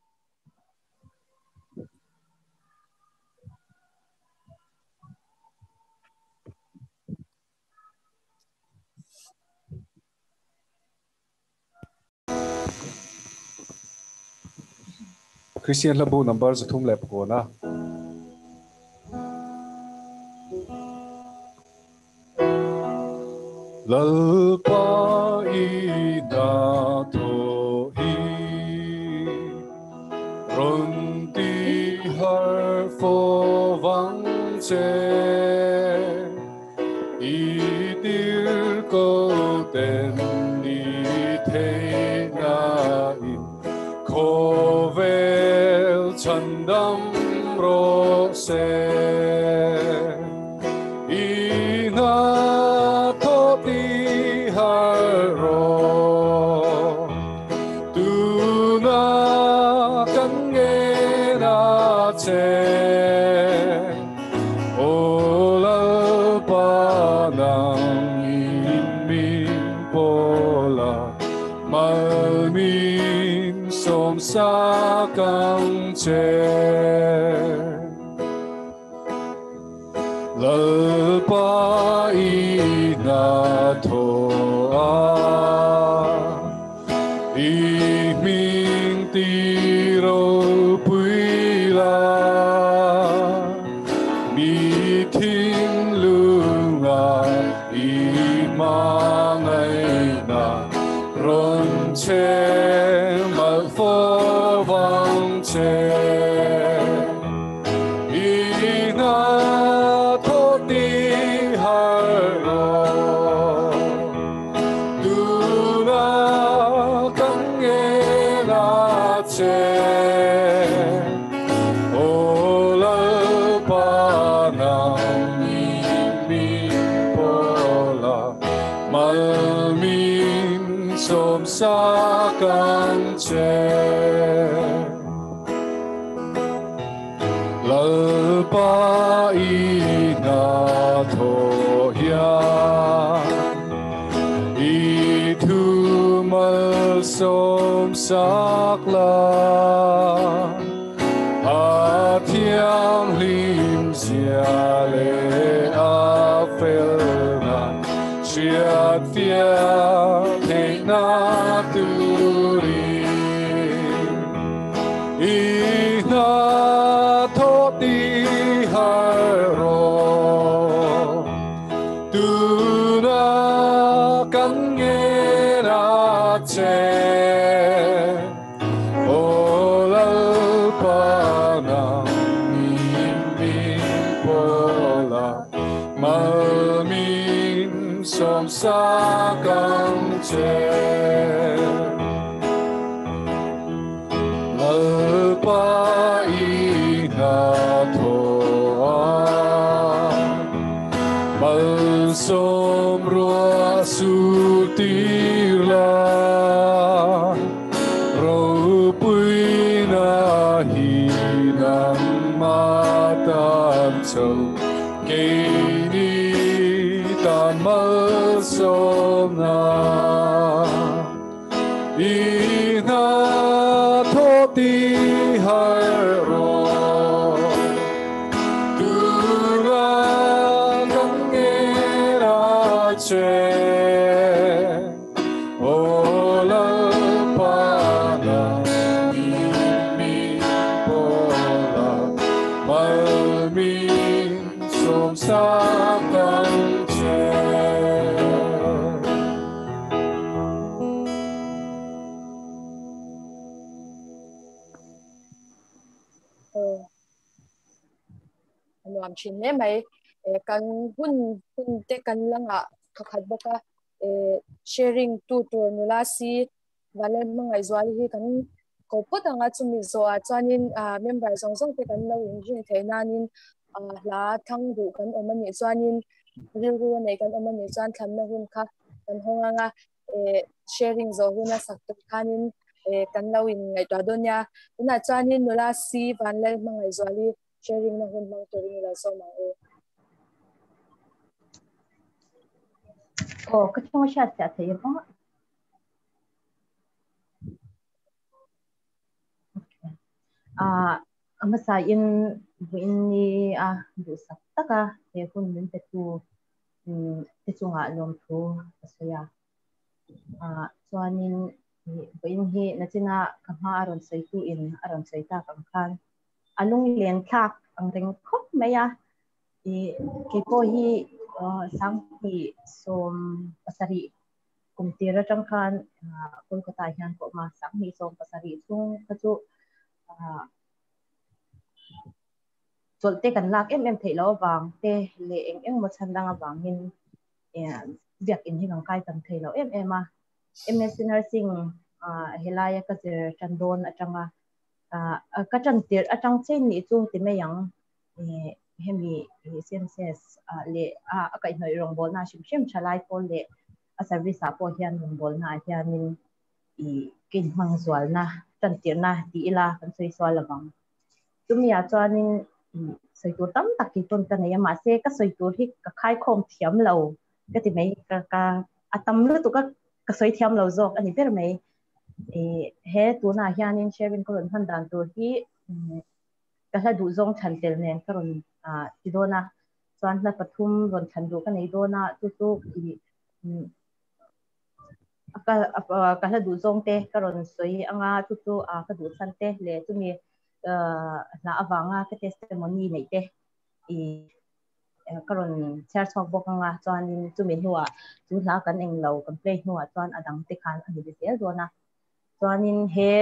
Speaker 2: Christian Labu number sa thum lep ko na. Lalpa ina to hi runti har fo vang che idir ko ten ni the na in kovel chandam ro se ina sa căng che lỡ ba y na tho a y minh ti ro pui la mi thinh lương a y ma ngày na ron che sa căng che lỡ ba y na tho ya y thu mal som sak la a thiang lim sia le a fel na chiat fia te na sa căng che lỡ ba y na tho a mal som rua su ti la ro pui na hi nam ma tam châu ke ni ta mal som na y na tho ti har ro tu ra kan nghe ra che o la pa na mi po la mal mi som sa kan che am chin ne mai kan hun te kan langa khat boka sharing tu nula si valen mangai zwali hi kan ko potanga chumi zo a chanin member song song te kan lo in jin theinanin la thang du kan omani chuanin riru nei kan omani chuan thlanna hun kha kan honganga sharing zo huna sakto khanin kan lawin ngai to donya na chuanin nula si van le mangai zoli sharing na hun mang toring la so ma
Speaker 8: cái trong sát sẽ thấy không masa in ni du sak taka he hun min te chu nga lom thu asaya chuanin in hi na china kama aron sei tu in aron sei ta kam khan alung len thak ang reng khop maya ke ko hi sang hi som pasari kumtira tang khan kolkata hian ko ma sang hi som pasari chung ka chu cholte kan lak em thei lo wang te le eng mo chandanga wangin viak in hingang kai kan thei lo em a MS nursing helaya ka cher chandon atanga ka chan tir atang chen ni chu ti me yang hemi CMCS le kai noi rong bol na shim shem chalai pol le a service a po hian rong bol na hianin kin mang zwal na chan tir na ti ila kan sei swal lawang tumia chuanin soi tur tam tak ki ton kan ya ma se ka soi tur hi ka khai khom thiam lo ka ti mai ka atam lu tu ka soi thiam lo jok ani per mai he tu na hianin sharing ko han dan tur hi ka la du zong chan tel nen ka ron ti do na chuan la pathum ron chan du ka nei do na tu ka la du zong te ka ron soi anga tu ka du san te le tu mi na awanga ka testimony nei te karon share chok bokanga chuan chumin huwa chu hla kan englo complaint huwa chuan adang te khan ani de tel dona chuanin he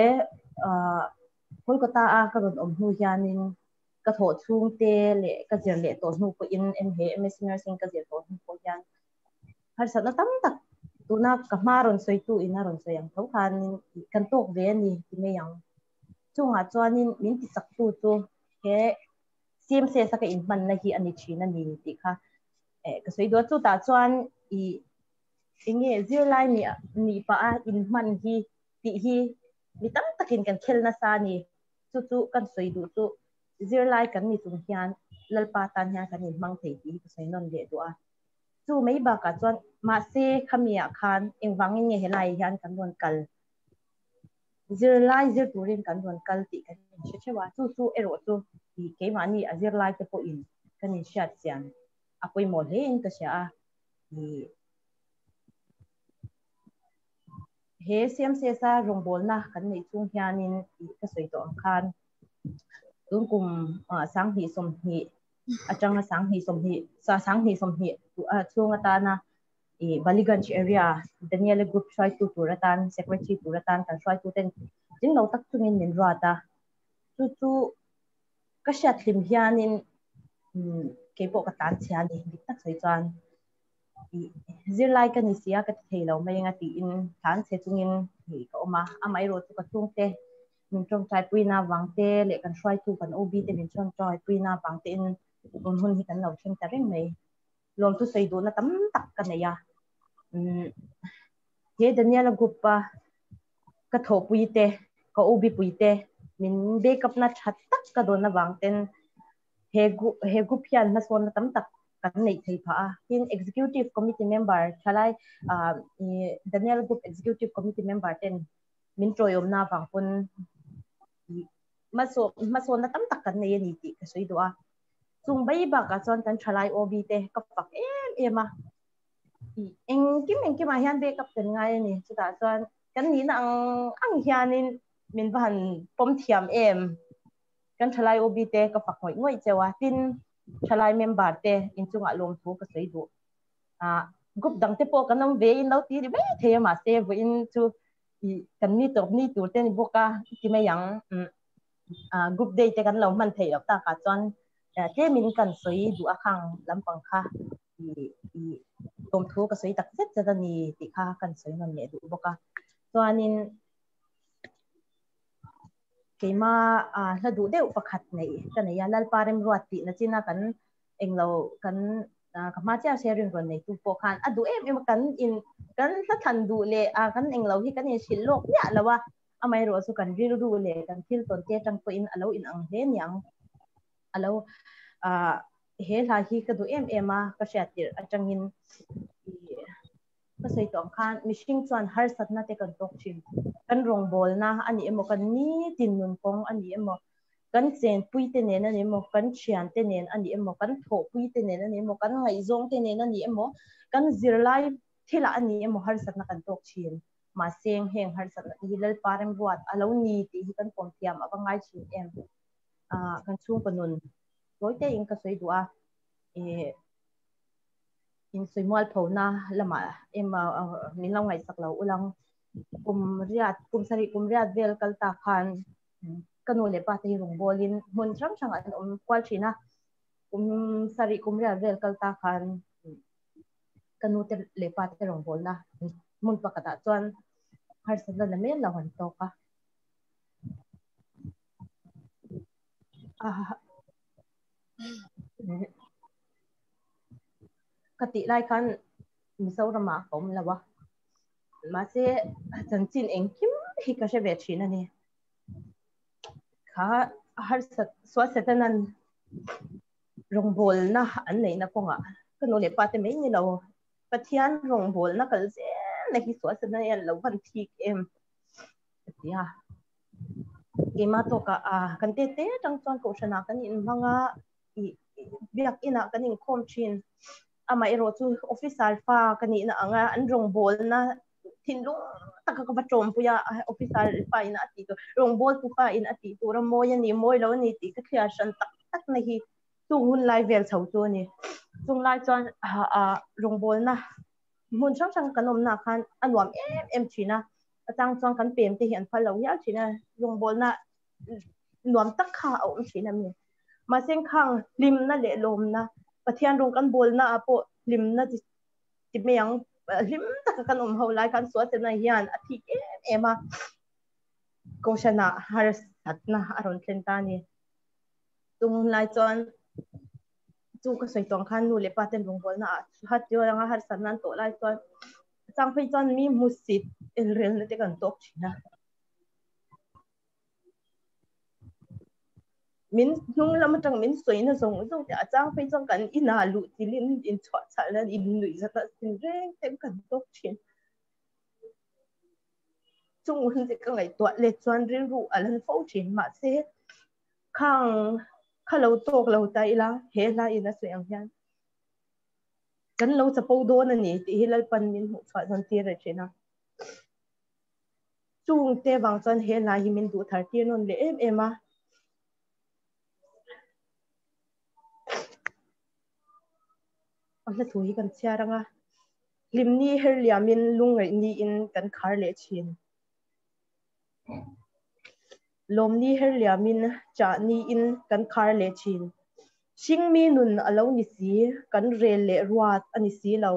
Speaker 8: kolkata a karon om hu hianin ka tho chung te le ka jer le to hnu ko in en he MS nursing ka jer to hnu ko hian har sa na tam tak tuna ka maron soi tu ina ron soyang tho khan kan tok ve ni ti me yang chunga chuanin min ti sak tu chu he CMC sa ka in man na hi ani thina ni ti kha ka soi do chu ta chuan inge zero line ni pa a in man hi ti hi mi tam takin kan khel na sa ni chu kan soi du chu zero line kan ni chung hian lalpa tan hian kan in mang thei ti ka soi non le do a chu mai ba ka chuan ma se khamia khan engwangin nge helai hian kan don kal zero line zero turin kan don kal ti kan chewa chu ero chu ti ke mani a zero line te po in kan in shat sian apoi mo le in ka sha he CMC sa rongbol na kan nei chung hianin ka soi to khan tung kum sang hi som hi atanga sang hi som hi sa sang hi som hi chung ata na Baliganj area Daniel group try to turatan secretary turatan kan try to ten jing lo tak chungin min rata chu ka shat lim hianin ke po ka tan chian ni tak sei chan zir lai ka ni sia ka thei lo mai nga ti in than se chungin ni ka oma amai ro chu ka chung te min trong trai puina wangte le kan try to kan OB te min trong trai puina wangte in hun hi kan lo thing ta reng mai lom tu sei do na tam tak ka ne ya he Daniel group pa ka tho puite ka OB puite min backup na that tak ka do na wangten he group hian na son na tam tak kan nei thei pha in executive committee member thalai Daniel group executive committee member ten min troyom na wangpun maso na tam tak kan nei ni ti ka soi do a chung bai ba ka chon kan thalai OB te ka pak em a engkim ma hian backup ten ngai ni chuta chuan kan ni na ang hianin min ban pom thiam em kan thalai OB te ka pak ngoi chewa tin thalai member te in chunga lom thu ka sei du group dang te po kan ve in lo ti ri be the ma se vo in chu kan ni tur te ni boka ti me yang group day te kan lo man thei ta ka chuan te min kan soi du akhang lampang kha tom thu ka soi tak set cha ni ti kha kan soi non ne du boka chuanin
Speaker 9: keima la du deuh pakhat nei kan ya lal parem ruati na china kan englo kan kama cha sharing ron nei tu po khan adu em kan in kan la than du le kan englo hi kan in shilok ya lawa amai ro su kan ril du le kan thil ton te tang po in alo in ang he nyang alo he la hi ka du em ka shatir atangin ka sei tong khan mishing chuan har satna te kan tok chin kan rong bol na ani emo kan ni tin nun pong ani emo kan chen pui te nen ani emo kan chian te nen ani emo kan tho pui te nen ani emo kan ngai zong te nen ani emo kan zirlai thila ani emo har satna kan tok chin ma seng heng har satna hilal parem buat alo ni ti hi kan pom tiam awangai chin em kan chung panun loite in ka sei dua in suimual phona lama ema min lo ngai saklo ulang kum riat vel kalta khan kanu le pa te rong bolin mun chang chang an kwal china kum riat vel kalta khan kanu te le pa te rong bol na mun pakata chuan har sa na me lawan to ka kati lai khan misorama kom lawa ma se chan chin eng kim hi ka she ve thina ni kha har sat swa setanan rong bol na an nei na konga kanu le pa te me ni lo pathian rong bol na kal se na hi swa setana yan lo van thik em ya ema to ka kan te tang chuan ko shana kan in manga biak ina kan in khom chin ama ero chu office alpha kani na anga an rong bol na thinlung taka ka patrom puya office alpha ina ati to rong bol pu pa in ati to ra moya ni moi lo ni ti ka khia shan tak na hi chung hun lai vel chho chu ni chung lai chuan rong bol na mun chang chang kanom na khan anwam em china atang chuan kan pem te hian phalo ya china rong bol na nuam tak kha om china mi ma seng khang lim na le lom na pathian rong kan bol na apo lim na ti meyang lim tak kan ho lai kan suat na hian athi ema ko shana har satna aron tlenta ni tung lai chuan chu ka sei tong khan nu le paten rong bol na hat yo anga har satnan to lai chuan chang phei chuan mi musit el rel na te kan tok china min nung lam tang min soi na zong te achang phei chang kan ina lu tilin in chwa chal na in nui zata sin reng tem kan tok chin chung hun te ka ngai to le chuan rin ru alan fo chin ma se khang khalo tok lo tai la he la ina se ang hian kan lo chapo do na ni ti hilal pan min hu chwa zon ti re china chung te wang chuan he la hi min du thar ti non le ema la thui kan chiaranga limni herliamin lungai ni in kan khar le chin lomni herliamin cha ni in kan khar le chin singmi nun alo ni si kan rel le ruat ani si lo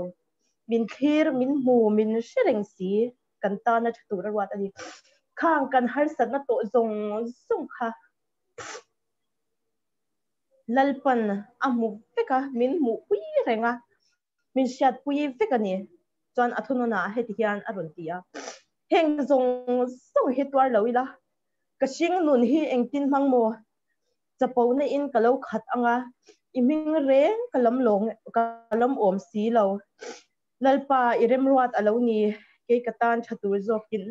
Speaker 9: min thir min mu min shereng si kan ta na thu ruat ani khang kan har sat na to zong sung kha lalpan amu feka min mu pui renga min siat pui feka ni chuan athunona heti hian aron tia heng zong song hi twar loila ka sing nun hi engtin mangmo chapo na in kalo khat anga iming reng kalam om si lo lalpa irem ruat alo ni ke katan chatur zokin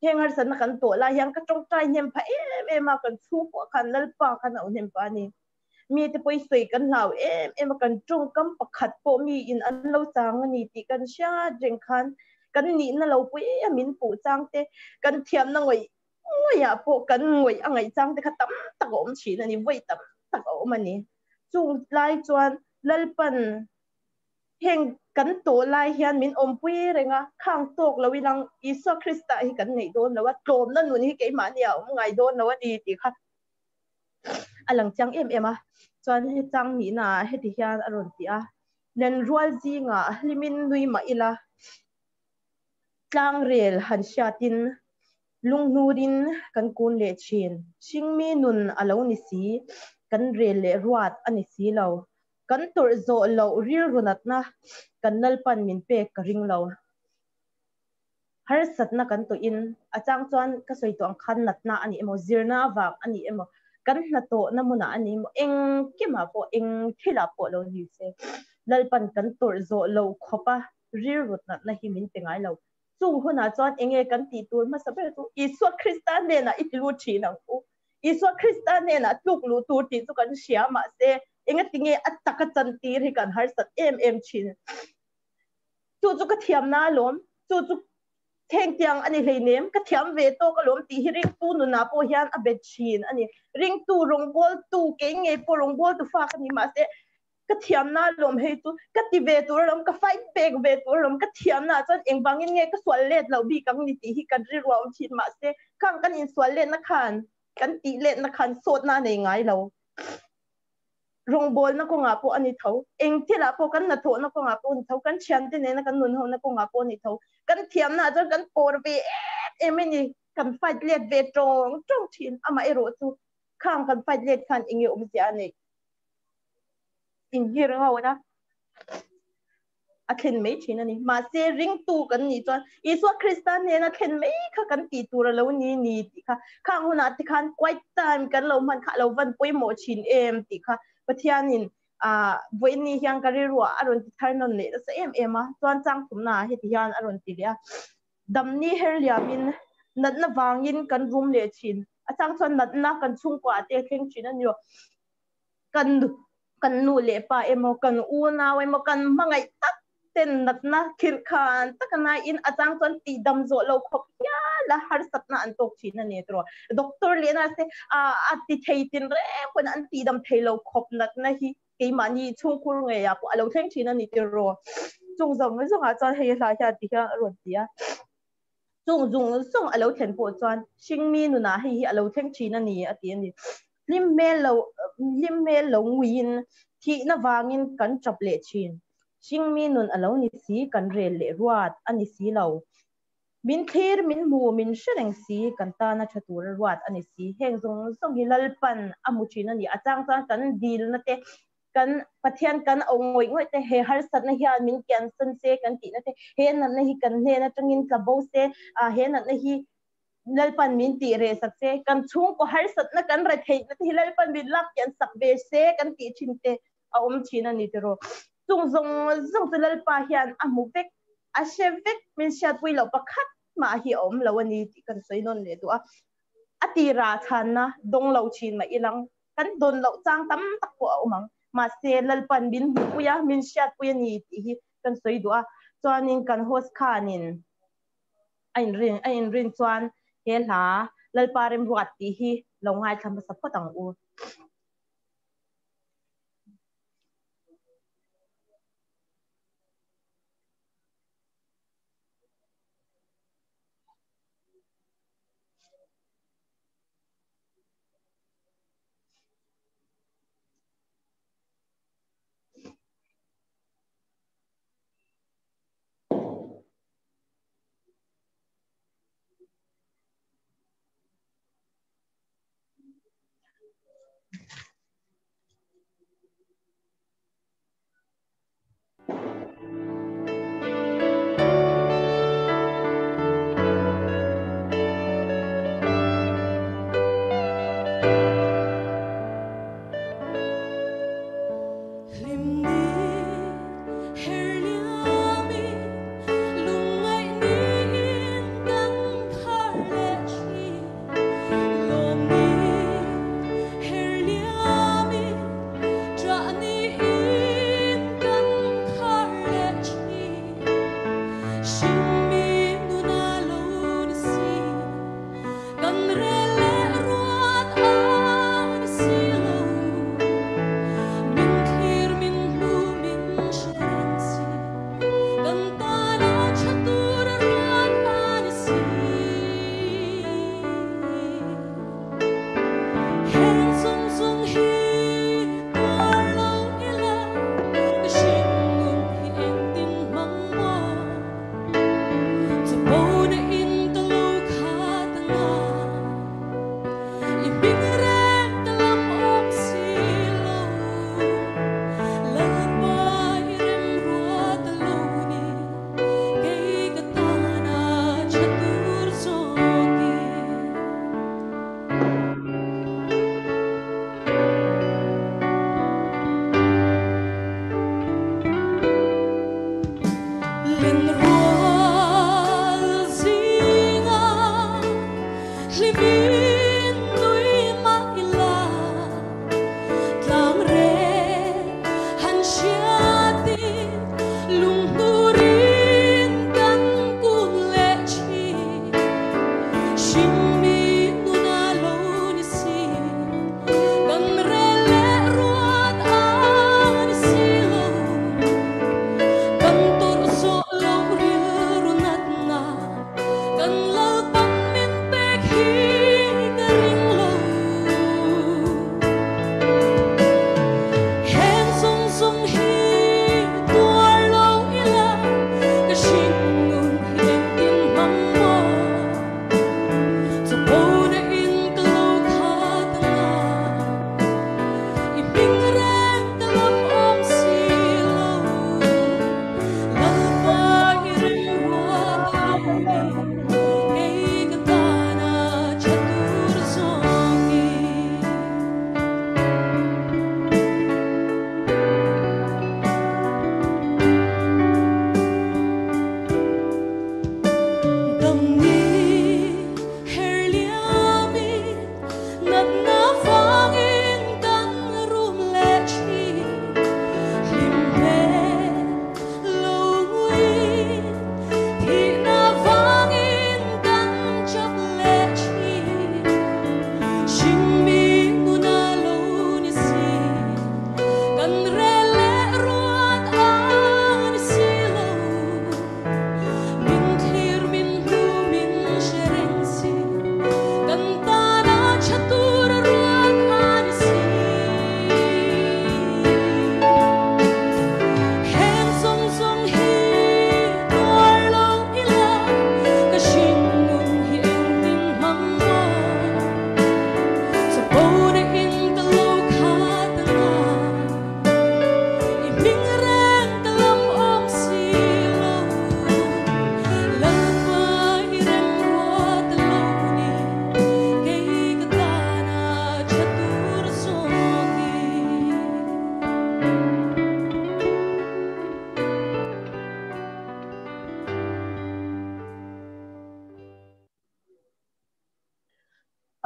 Speaker 9: hengar san kan to la yang ka tong trai nem pha em kan chu ko kan lalpa kan au nem pa ni mi te poi soi kan lau em kan tung kam pakhat po mi in an lo chang ani ti kan sha jeng khan kan ni na lo pui min pu chang te kan thiam na ngoi ya po kan ngoi angai chang te khatam tak om chin ani voi tam tak om ani chung lai chuan lalpan heng kan to lai hian min om pui renga khang tok lowilang isa krista hi kan nei don lawa tlom na nun hi ke ma nia ngai don lawa ni ti kha alang chang em a chuan hi chang ni na heti hian aron ti a nen rual zinga limin nui ma ila tlang rel han shatin ลุงนูดินกันกูเลชินชิงมีนุนอลาวนิสีกันเรเลรวดอันนิสีเรากันตัวโซเราเรียรุนัดนะกันนัลปันมินเปกริงเราฮาร์สัตนะกันตัวอินอาจารย์จวนก็สวยตัวอังคันนัดนะอันนี้เอ็มซีร์นาวังอันนี้เอ็มกันนัดโตน้ำมันอันนี้เอ็งกิมาโปเอ็งที่ลาโปเราดิเซนัลปันกันตัวโซเราขบะเรียรุนัดนะฮิมินเป็นไงเราจู่หัวหน้าจวนเอ็งกันตีตัวมาสับเปตัวอิสวาคริสตันเนี่ยนะอิติลูชีนังอูอิสวาคริสตันเนี่ยนะทุกลูตัวตีตัวกันเสียมาเซเอ็งติงอัตตะกันจันตีให้กันฮาร์สัตเอ็มชินจู่ก็เทียมน้าล้มจู่เท่งเตียงอันนี้เลยเนี่ยก็เทียมเวโต้ก็ล้มตีให้ริงตู้นุนาโปเฮียนอเบชินอันนี้ริงตู้รงบอลตู้เก่งไงโปรงบอลตู้ฟ้ากันนี่มาเสก็เทียมน้าล้มให้ตู้ก็ตีเวตัวล้มก็ไฟเบกเวตัวล้มก็เทียมน้าจนเองบางยังไงก็สวนเล็ดเราบีกังนิติที่กันริรวมชินมาเสข้างกันอินสวนเล็ดนักขันกันตีเล็ดนักขันโซดหน้าในไงเรารงบอลนักกงอาโปอันนี้เท่าเองที่ละโปกันนัดโถนักกงอาโปนี่เท่ากันเชียนที่เนี่ยนักกันนุนเขานักกงอาโปนี่เท่ากันเทียมน่ะจนกันโปรเวไม่นี่กันไฟเลียดเวตรงชินอามาเอโรซูข้างกันไฟเลียดคันเองอยู่อุมเสียนี่อินเฮร์เอานะอาเคนไม่ชินนี่มาเซริงตูกันนี่จนอีสวาคริสตันเนี่ยนะเคนไม่ค่ะกันตีตัวเรานี่ติค่ะข้างหัวหน้าที่คันไว้ตามกันเรามันค่ะเราวันปุ้ยโมชินติค่ะปะเทียนินวันนี้ยังการรัวอารมณ์ที่ทานนั่นเลยแต่เอ็มจวนจังผมน่ะเหตุการณ์อารมณ์ที่เดียดำนี้เฮลียมินนัดน่ะวางยินกันรุมเลชินอาจารย์ชวนนัดน่ะกันชุ่มกว่าเตะเข่งชินนั่นอยู่กันนู่เลปะกันอูน่ากันมังไงตักเต้นนัดน่ะคิดขันตักน่ะอินอาจารย์ชวนตีดำโจเราขบยาละฮาร์สัตน่ะอันตกชินนั่นเนี่ยตัวด็อกเตอร์เลียน่ะเสติเทตินเร่คนอันตีดำเทเราขบนัดน่ะฮีกี่มันยี่ช่วงคุรุงเงียพอเราเท่งชินนี่ตัวรัวจงจงไม่จงอาจารย์ให้หลายชาติกันรวดเดียจงเราเท่งปวดจวนชิงมีนุนาให้เราเท่งชินนี่อันนี้ลิมเมลวินที่น่าวางินกันจับเลชินชิงมีนุนเรานี่สีกันเรลเลรวดอันนี้สีเรามินเทอร์มินมูมินเชงสีกันตานาชัตัวรวดอันนี้สีเฮงจงฮิลลปันอามุชินนี่อาจารย์กันดีลนั่นเองกันปะเทียนกันเอางวยแต่เฮฮาร์สัตนะฮิอามินแกนสันเซกันตีนะเตเฮนั่นนะฮิกันเฮนะจังอินกับโบเซเฮนั่นนะฮิลลปันมินตีเรสักเซกันชุ่งก็ฮาร์สัตนะกันระเทนะที่ลลปันบินลักยันสักเบเซกันตีชินเตเอาชินันนี่เตโรจงจะลลปาฮิอันอามุเวกอาเชเวกมินชาตุยเราประคัดมาฮิอมเราวันนี้กันสวยนนเลยตัวอติราชันนะดงเราชินมาอีหลังกันโดนเราจ้างตั้มตะกัวเอามังมาเซลลปันบินปุยามินชาตุยนี่ที่กันสวยตัวจวนนินกันโฮสคานินไอ้รินจวนเฮลาลลปาริมวัดที่ลงให้ทำสัพพตังอู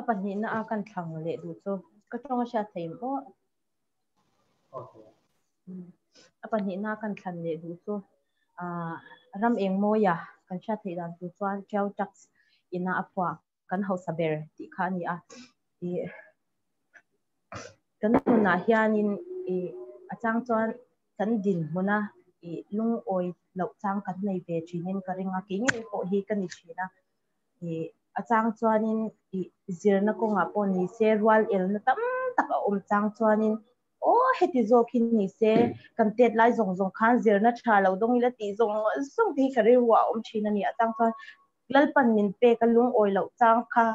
Speaker 9: apa ni na akan thang le du chu ka tong sha theim o apa ni na kan thlan le du chu ram eng moya kan sha thei dan tu chuan chau tax ina apwa kan ho saber ti kha ni a i kan na hianin i achang chuan kan din muna i lung oi lo chang kan nei ve thinin ka ringa ki nge po hi kan ni thina i achang chuanin i zirna ko nga po ni se rual el na tam tak chang chuanin o heti zo khin ni se kan tet lai zong zong khan zirna tha lo dong ila ti zong song ti khari wa thina ni achang chuan lalpan min pe ka lung oi lo chang kha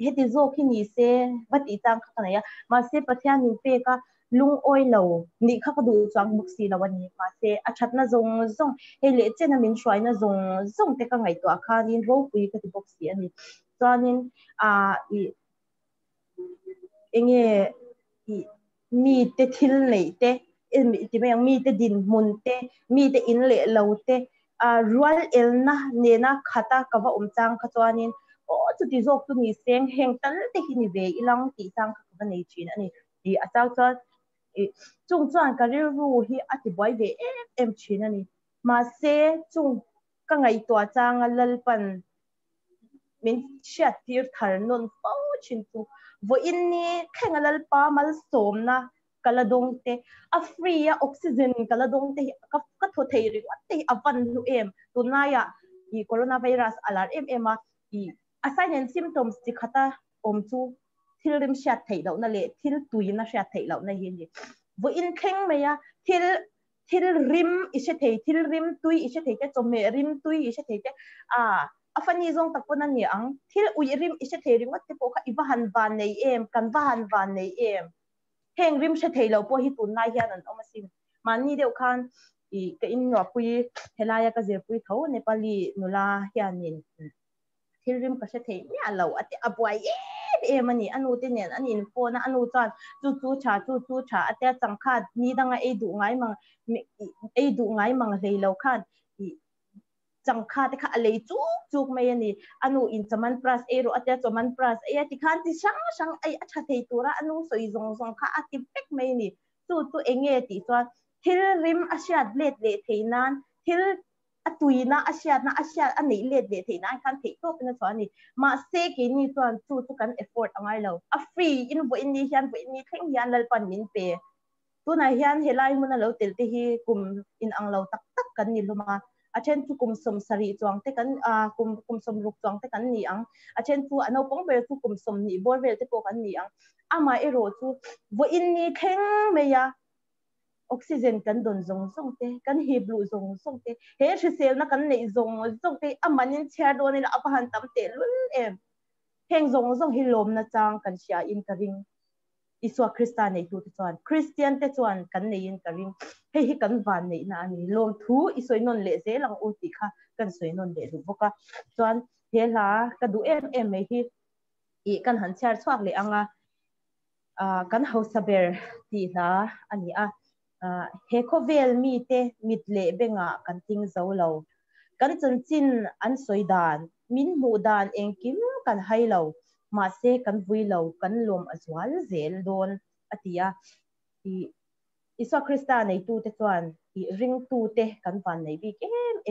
Speaker 9: heti zo khin ni se vati chang kha na ya ma se pathian min pe ka lung oi lo ni kha ka du chang buk si lo ni ma se achat na zong zong he le chen na min shwai na zong zong te ka ngai to kha nin ro pui ka ti buk si ani chuanin i enge i mi te thil nei te ti me mi te din mun te mi te in le lo te rual elna nena khata ka wa chang kha chuanin o chu ti zok tu ni seng heng tal te hi ni ve ilang ti chang kha ka nei chin ani ti achau chuan chung chuan ka ri ru hi ati boy ve em chin ani ma se chung ka ngai to chang lal pan min sha tir thar non pau chin tu vo in ni khengalal pa mal som na kaladong te a free oxygen kaladong te ka tho thei ri te avan lu em tunaya i coronavirus alar em i sign and symptoms ti khata om chu thilrim sha thei lo na le thil tuina sha thei lo na hi ni vo in kheng meya thil rim ise thei thil rim tui ise thei te chome rim tui ise thei te afani zong takpona ni ang thil ui rim ise thei rim te po kha iwahan van nei em kan wahan van nei em heng rim se thei lo po hi tun nai hian an omasin mani deuh khan i ka in no pui helaya ka je pui tho nepali nula hianin thil rim ka se thei ni alo ate abuai em ani anu te nen anin phone anu chan chu cha ate changkha ni danga ei du ngai mang hlei lo khan changkha te kha alei chuk mai ani anu in chaman pras ero ate chaman pras e ti khan ti sang ai acha thei tura anu soi zong kha ati pek mai ni tu enge ti chuan thil rim asiat let le theinan thil atuina asiat ani let le theinan khan thei to na chuan ni ma se ke ni chuan chu kan effort angai lo a free in bo in ni hian bo in ni theng hian lal pan min pe tu na hian helai mun lo tel te hi kum in ang lo tak kan ni luma a chen chu kum som sari chuang te kan kum som ruk chuang te kan ni ang a chen chu ano pong ber chu kum som ni bor vel te po kan ni ang ama ero chu vo in ni theng meya oxygen kan don zong te kan hi blue zong te he sel na kan nei zong te amanin chair do ni la apahan tam te lun em heng zong hi lom na chang kan sia in ka ring iswa Christian nei tu chuan Christian te chuan kan nei in ka ring he hi kan van nei na ani lom thu isoi non le ze lang u ti kha kan soi non le ru boka chuan he la ka du em mai hi i kan han char chuak le anga kan house saber ti la ani he khovel mi te mit le benga kan ting zo lo kan chun chin an soidan min mu dan engkim kan hai lo ma se kan vui lo kan lom azwal zel don atia i isa krista nei tu te chuan i ring tu te kan van nei bi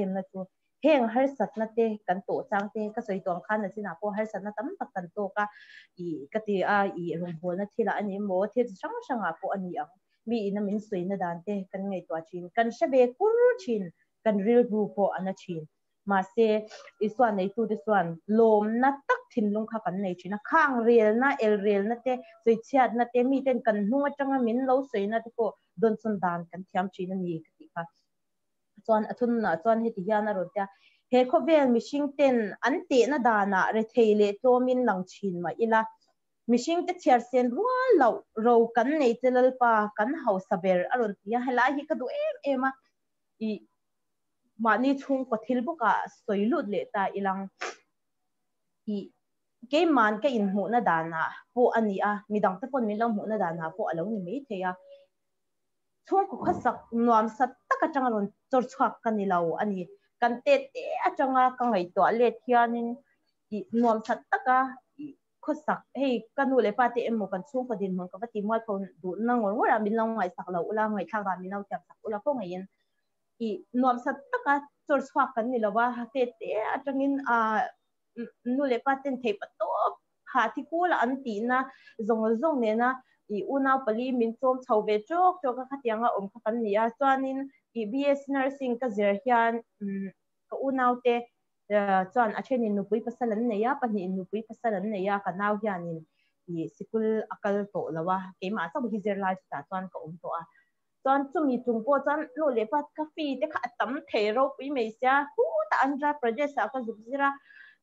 Speaker 9: em na chu heng har sat na te kan to chang te ka soi tong khan na china po har sat na tam tak kan to ka i kati i rum bol na thila ani mo the sang po ani ang mi ina min soi na dan te kan ngai to chin kan shabe kur chin kan real group po ana chin ma se iswa nei tu te chuan lom na tak thin lung kha kan nei china khang rel na el rel na te soi chiat na te mi ten kan hnunga tanga min lo soi na te ko don chun dan kan thiam china ni ti kha chuan athun na chuan he ti hian a ro tia he khovel mishing ten an te na dana re theile to min lang chin ma ila mishing te chiar sen rual ro kan nei telal pa kan hau saber aron tia hela hi ka du ema i mani chung ko thil boka soilut le ta ilang i ke man ke in mu na dana po ani midang te pon min lo mu na dana po alo ni me theya chung ko khasak nuam sat taka changaron chor chhuak kanilo ani kan te atanga ka ngai to le thianin i nuam sat taka khốt sặc hey cái nụ lệ party em một cái chung cái din một cái tìm mua thôn đủ năng ngồi ra mình long ngoài sặc lâu là ngoài thang ra mình lâu chậm sặc là có ngày yên i nuam sat taka chor swak kan ni lawa te atangin nụ lệ party thei pato ha thi ku la an ti na zong ne na i una pali min chom chho ve chok chok ka khatianga ka kan nia chuanin i BS nursing ka zer hian ka unau te chuan a thenin nupui pasalan neya pani nupui pasalan neya ka nau hianin i sikul akal to lawa keima sa hi zer lai ta chuan ka to a chuan chumi tungpo chuan lo le pat ka fi te kha tam thero pui me sia hu ta andra pradesh ka zubzira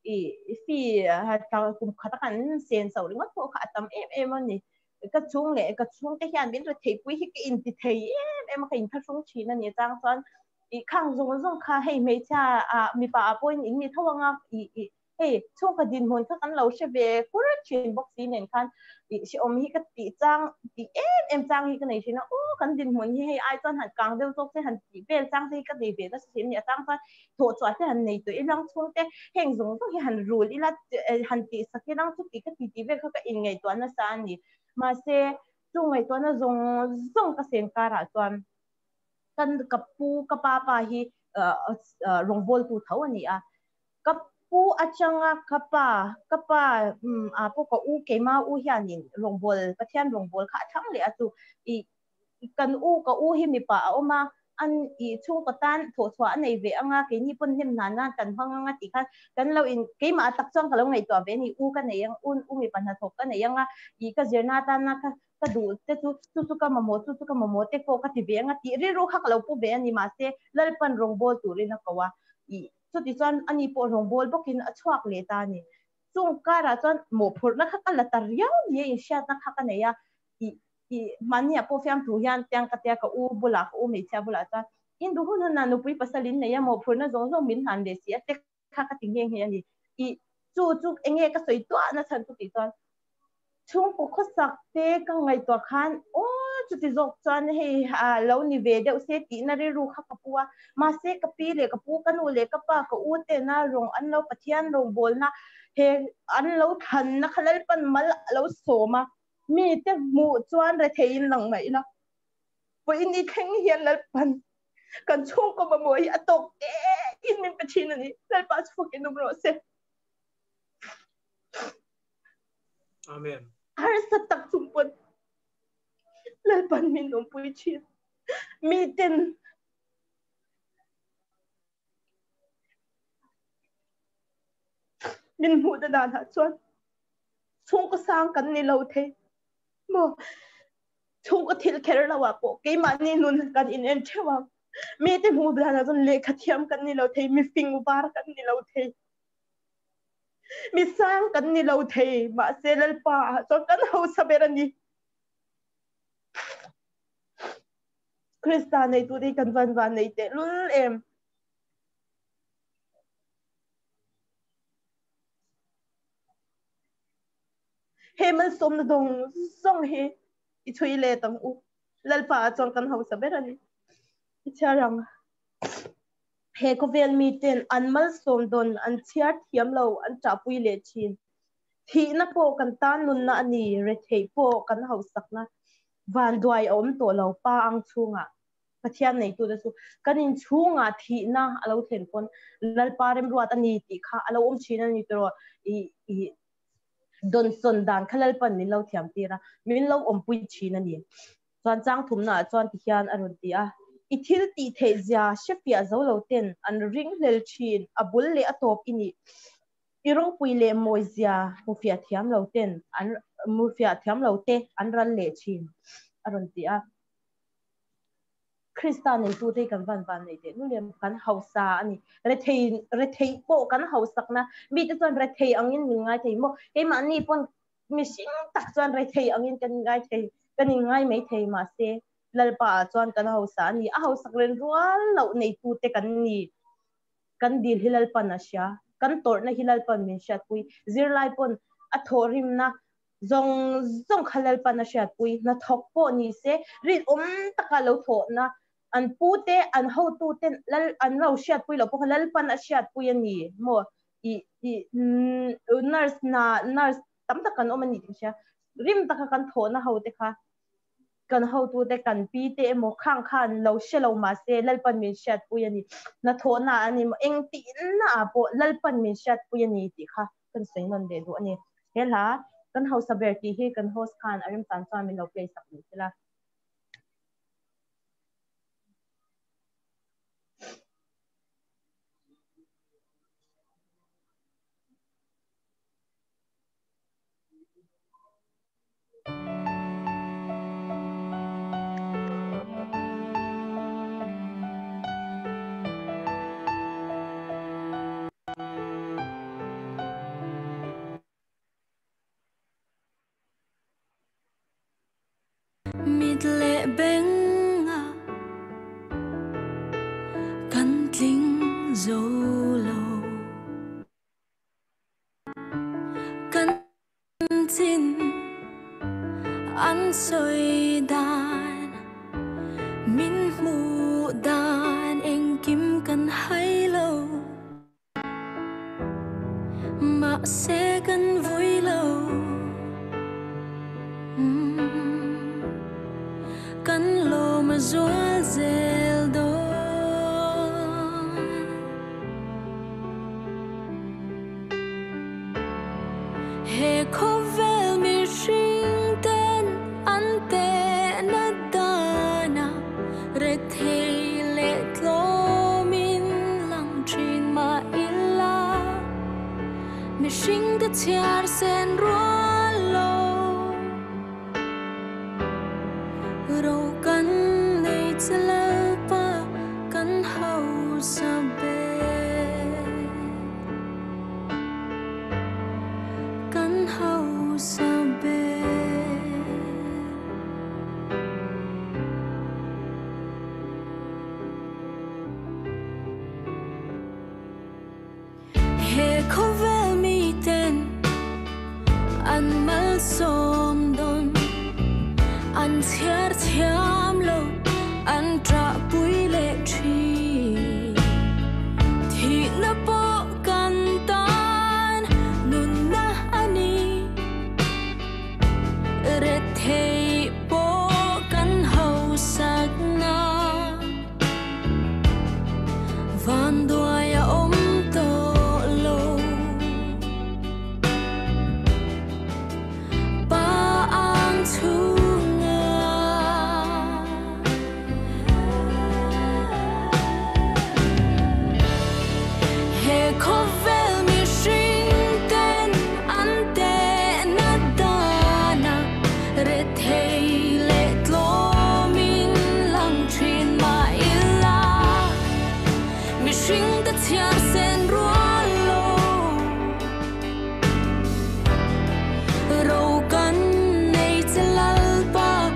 Speaker 9: i fi ha ta kum khata kan sen so ringot ko kha tam em ani ka chung te hian bin ro thei pui hi ke in ti thei em ka in tha chung chi na ni chang chuan i khang zong kha hei me cha mi pa point in ni thawanga i hey chung ka din hon kha kan lo she ve kur chin box in kan i si om hi ka ti chang ti em chang hi ka nei china o kan din hon hi hei ai chuan han kang deu chok se han ti vel chang se ka dei ve ka sin ni chang chuan tho chwa se han nei to i lang chung te heng zong hi han rule i la han ti sakilang chu ti ka ti ve kha ka in ngai to na sa ni ma se chung ngai to na zong ka sen ka ra chuan kan kapu kapapa hi rongbol tu thaw ani a kapu achanga kapa apo ko u keima u hianin rongbol pathian rongbol kha thang le atu i kan u ka u hi mi pa oma an i chung patan tho chwa nei ve anga ke ni pun nim na na kan hanga ti khan kan lo in keima tak chang ka lo ngai to ve ni u ka nei yang u mi pan na thok ka nei anga i ka jerna ta na ka du te tu ka mamo te ko ka ti ve anga ti ri ro kha ka lo pu ve ani ma se lalpan rongbol tu ri na kawa i chu ti chuan ani po rongbol bokin a chhuak le ta ni chung kara chuan mo phur na kha ka la tar yaw ye in sha na kha ka nei a i mania po fiam tu hian tyang ka tia ka u bula u me cha bula ta in du hun na nu pui pasalin nei a mo phur na zong min han de si a te kha ka ting he ani i chu enge ka soi to na chan tu ti chuan chung ko khosak te ka ngai to khan o chu ti jok chuan hei lo ni ve deuh se ti na ri ru kha ka puwa ma se ka pi le ka pu kan u le ka pa ka u te na rong an lo pathian rong bol na he an lo than na khalal pan mal lo soma mi te mu chuan re thein lang mai na po in ni theng hian lal pan kan chung ko ba moi atok in min pathin ani lal pa chu ke numero se
Speaker 5: amen
Speaker 9: har sa tak chumpon lal pan min nom pui chi mi ten min mu da dan ha chuan chung ko sang kan ni lo the mo chung ko thil kher lawa po ke ma ni nun kan in en thewa mi te mu bla na zon le khathiam kan ni lo the mi fing bar kan ni lo the mi sang kan ni lo the ma se lal pa so kan ho saberani Krista nei tu di kan van nei te lul em he man som na dong song he i chui le tang u lal pa chon kan ho saberani i charang he ko vel mi ten an mal som don an chiar thiam lo an cha pui le chin thi na po kan tan nun na ani re thei po kan ho sakna van duai om to lo pa ang chunga pathian nei tu da su kanin chunga thi na alo thlen kon lal parem ruat ani ti kha alo om china ni to i don son dan khalal pan min lo thiam tira min lo om pui china ni chuan chang thum na chuan ti hian arun ti a i thil ti thei zia shepia zo lo ten an ring lel chin abul le atop ini irong pui le moizia mufia thiam lo ten an mufia thiam lo te an ran le chin arun ti a Krista nei tu te kan van nei te nu lem kan hausa ani re thei po kan hausak na mi te chuan re thei angin min ngai thei mo ke ma ni pon mi sing tak chuan re thei angin kan ngai thei kan ngai mai thei ma se lalpa chuan kan hausa ani a hausak ren rual lo nei tu te kan ni kan dil hilal pan a sha kan tor na hilal pan min sha pui zirlai pon a thorim na zong khalal pan a sha pui na thok po ni se ri taka lo tho na an pute an ho tu ten lal an lo shat pui lo po lal pan a shat pui ani mo i nurse sam ta kan omani tisha rim ta kan thona haute kha kan ho tu te kan pi te mo khang khan lo she lo ma se lalpan min shat pu yani na thona ani eng tin na po lalpan min shat pu yani ti kha kan sei non de do ani hela kan ho saber ti hi kan host khan arim tan cha min lo play sak ni sila
Speaker 10: lệ benga căn tính dấu lâu căn tin ăn soi đàn min mù đàn anh kim căn hay lâu mà sẽ căn vui lâu căn lô mà gió dèl đó hè khó vel mi sinh tên ăn tệ na đana re thề lệ lo min lăng trên mà illa mi sinh ta chiar sen roa lo râu căn này chỉ là ba căn hậu sa bê căn hậu sa bê hè khó vel mi tên ăn mal som don ăn thiar thiam lo ăn tra bui lệ chi thì na po kan tan nun na ani re thei po kan hau sak na van doya om to lo pa ang thu khó vel mi sinh tên ăn tệ na đana re thei lệ lo min lăng trên mà illa mi sinh ta chiar sen roa lo râu căn này chỉ lalpa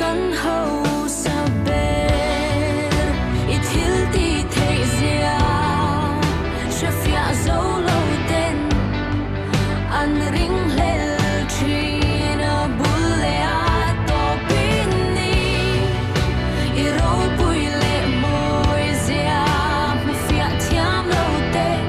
Speaker 10: căn hậu sa ber it hil ti thei zia Shafia dấu lâu tên ăn ring lel china bulea to pini iro bui le moi zia mafia thiam lâu tên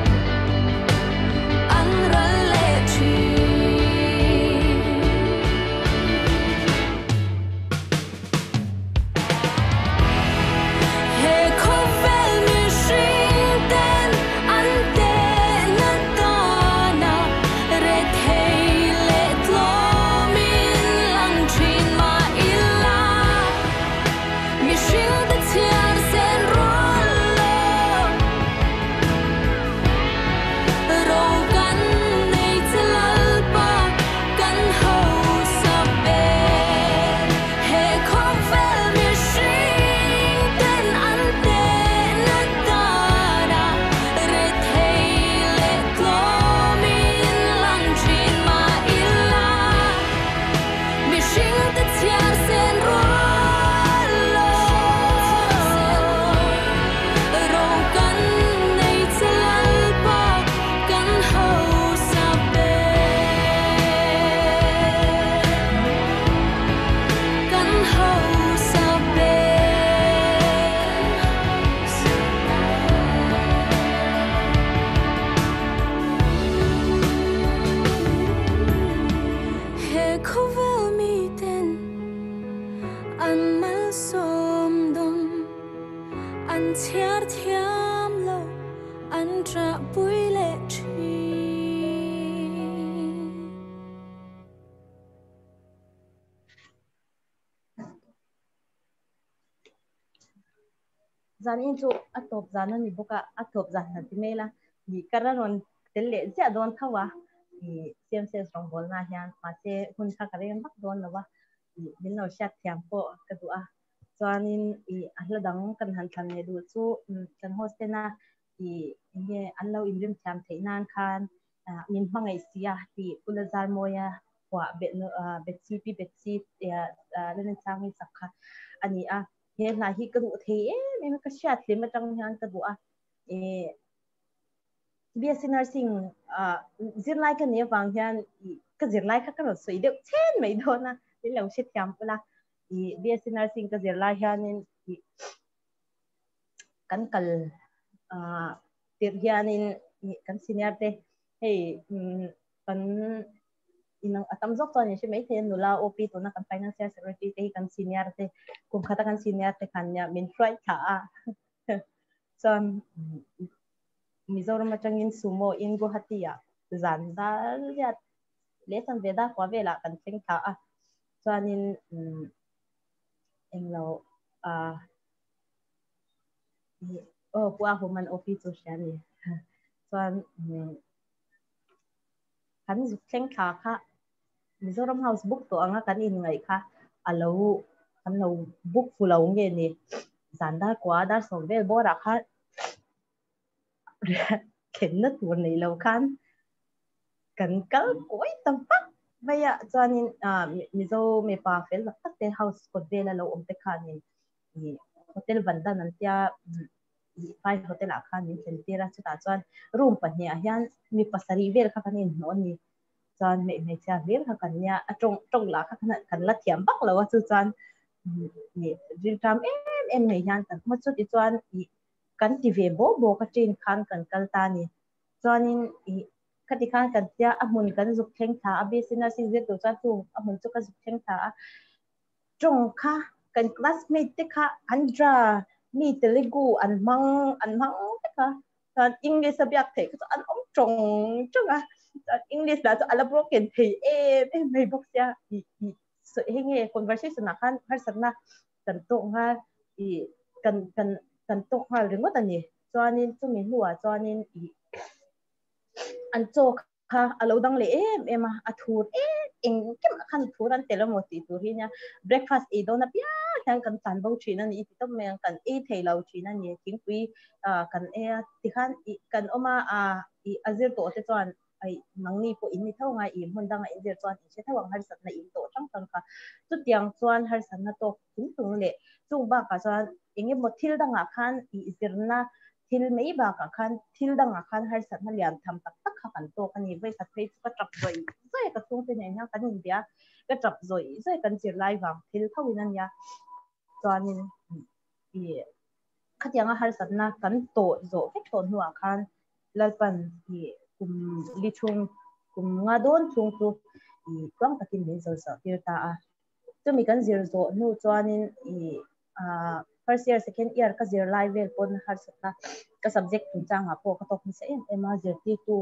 Speaker 10: tra bui lệ chi
Speaker 9: zan in chu atop zan ani boka atop zan na timela ni kararon telle ja don thawa ni CMC strong bol na hian ma che hun kha kare mak don lawa ni min no shat thiam po ka du a chuanin I ahla dang kan han than ne du chu kan hostena I nge anlo inrim thiam theinan khan min mangai sia ti kulazar moya wa be no betsi pi betsi ya len changi sakha ani a he na hi ka du the em ka shat le ma tang hian ka du a BSc nursing zir lai ka ne wang hian ka zir lai kha ka ro soi de chen mai do na le lo she thiam pula BSc nursing ka zir lai hian in kan kal tir hian in kan senior te hey kan inang atam zok to ni she mai the nula OP to na kan financial secretary te kan senior te kum khata kan senior te kan ya min try tha a son Mizoram atangin sumo in Guwahati ya zandal ya lesan veda kwa vela kan tling tha a chuanin englo puwa human office so shani chuan kan zu tling tha kha Mizoram house book to anga kan in ngai kha alo kan lo book fulo nge ni zandal kwa dar som vel bora kha khen na tur nei lo khan kan kal koi tam pak maya chuanin mizo me pa fel lak tak te house ko vela lo om te khanin ni hotel vanda nan tia fai hotel a khan ni chen tira chuta chuan room pa hne a hian mi pasari vel kha kanin no ni chuan me cha vel kha kan nya atong la kha kan la thiam bak lo chu chuan ni rin tam em nei hian tan ma chu ti chuan kan ti ve bo ka tin khan kan kal ta ni chuanin khati khan kan tia amun kan zuk theng tha abisina si je to cha tu amun chu ka zuk theng tha tong kha kan classmate te kha andra mi telugu an mang te kha tan english subject te kha an om tong chunga english la chu ala broken thei mai bok sia so henge conversation na khan har sakna kan to nga kan to ha ringot ani chuanin chumi huwa chuanin an cho kha alo dang le ema athur eng kem khan thuran telamoti tu hi nya breakfast e dona pia thang kan tan bo thina ni ti tom meng kan theilo thina ni king pui kan ti khan kan oma azir to te chuan ai mangni po in ni thonga I mundang a injer chuan che thawang har sat na in to tang tang kha chu tiang chuan har san na to tung le chu ba ka chuan enge mo thil danga khan zirna thil mei ba ka khan thil danga khan har sat na lian tham tak tak kha kan to kani vai sa phei ka trap zoi zoi ka tung te nei na kan in bia ka trap zoi zoi kan chir lai wang thil thawin an ya chuanin khatianga har sat na kan to zo ke thon huwa khan lalpan kum li chung kum nga don chung tu kwang takin min zo sa tir ta a chumi kan zir zo nu chuanin first year second year ka zir lai vel pon har sakna ka subject tung chang ha po ka tok se ema zirti tu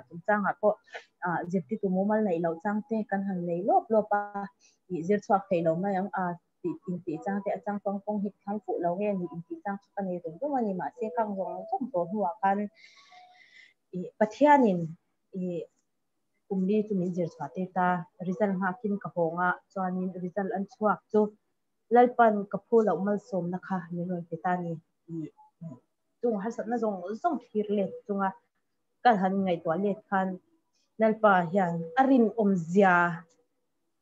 Speaker 9: tung chang ha po zirti tu momal nei lo chang te kan han nei lop pa zir chhuak thei lo mai ang ti chang te chang pong hit thang fu lo nge ni ti chang ka nei tung mani ma se kang rong chom to huwa kan pathianin umli tu min zir chhate ta result ha kin ka honga chuanin result an chuak chu lalpan ka phula umal som na kha ni loi te ta ni chung har sat na zong thir le chunga kan han ngai to le khan lalpa hian arin omzia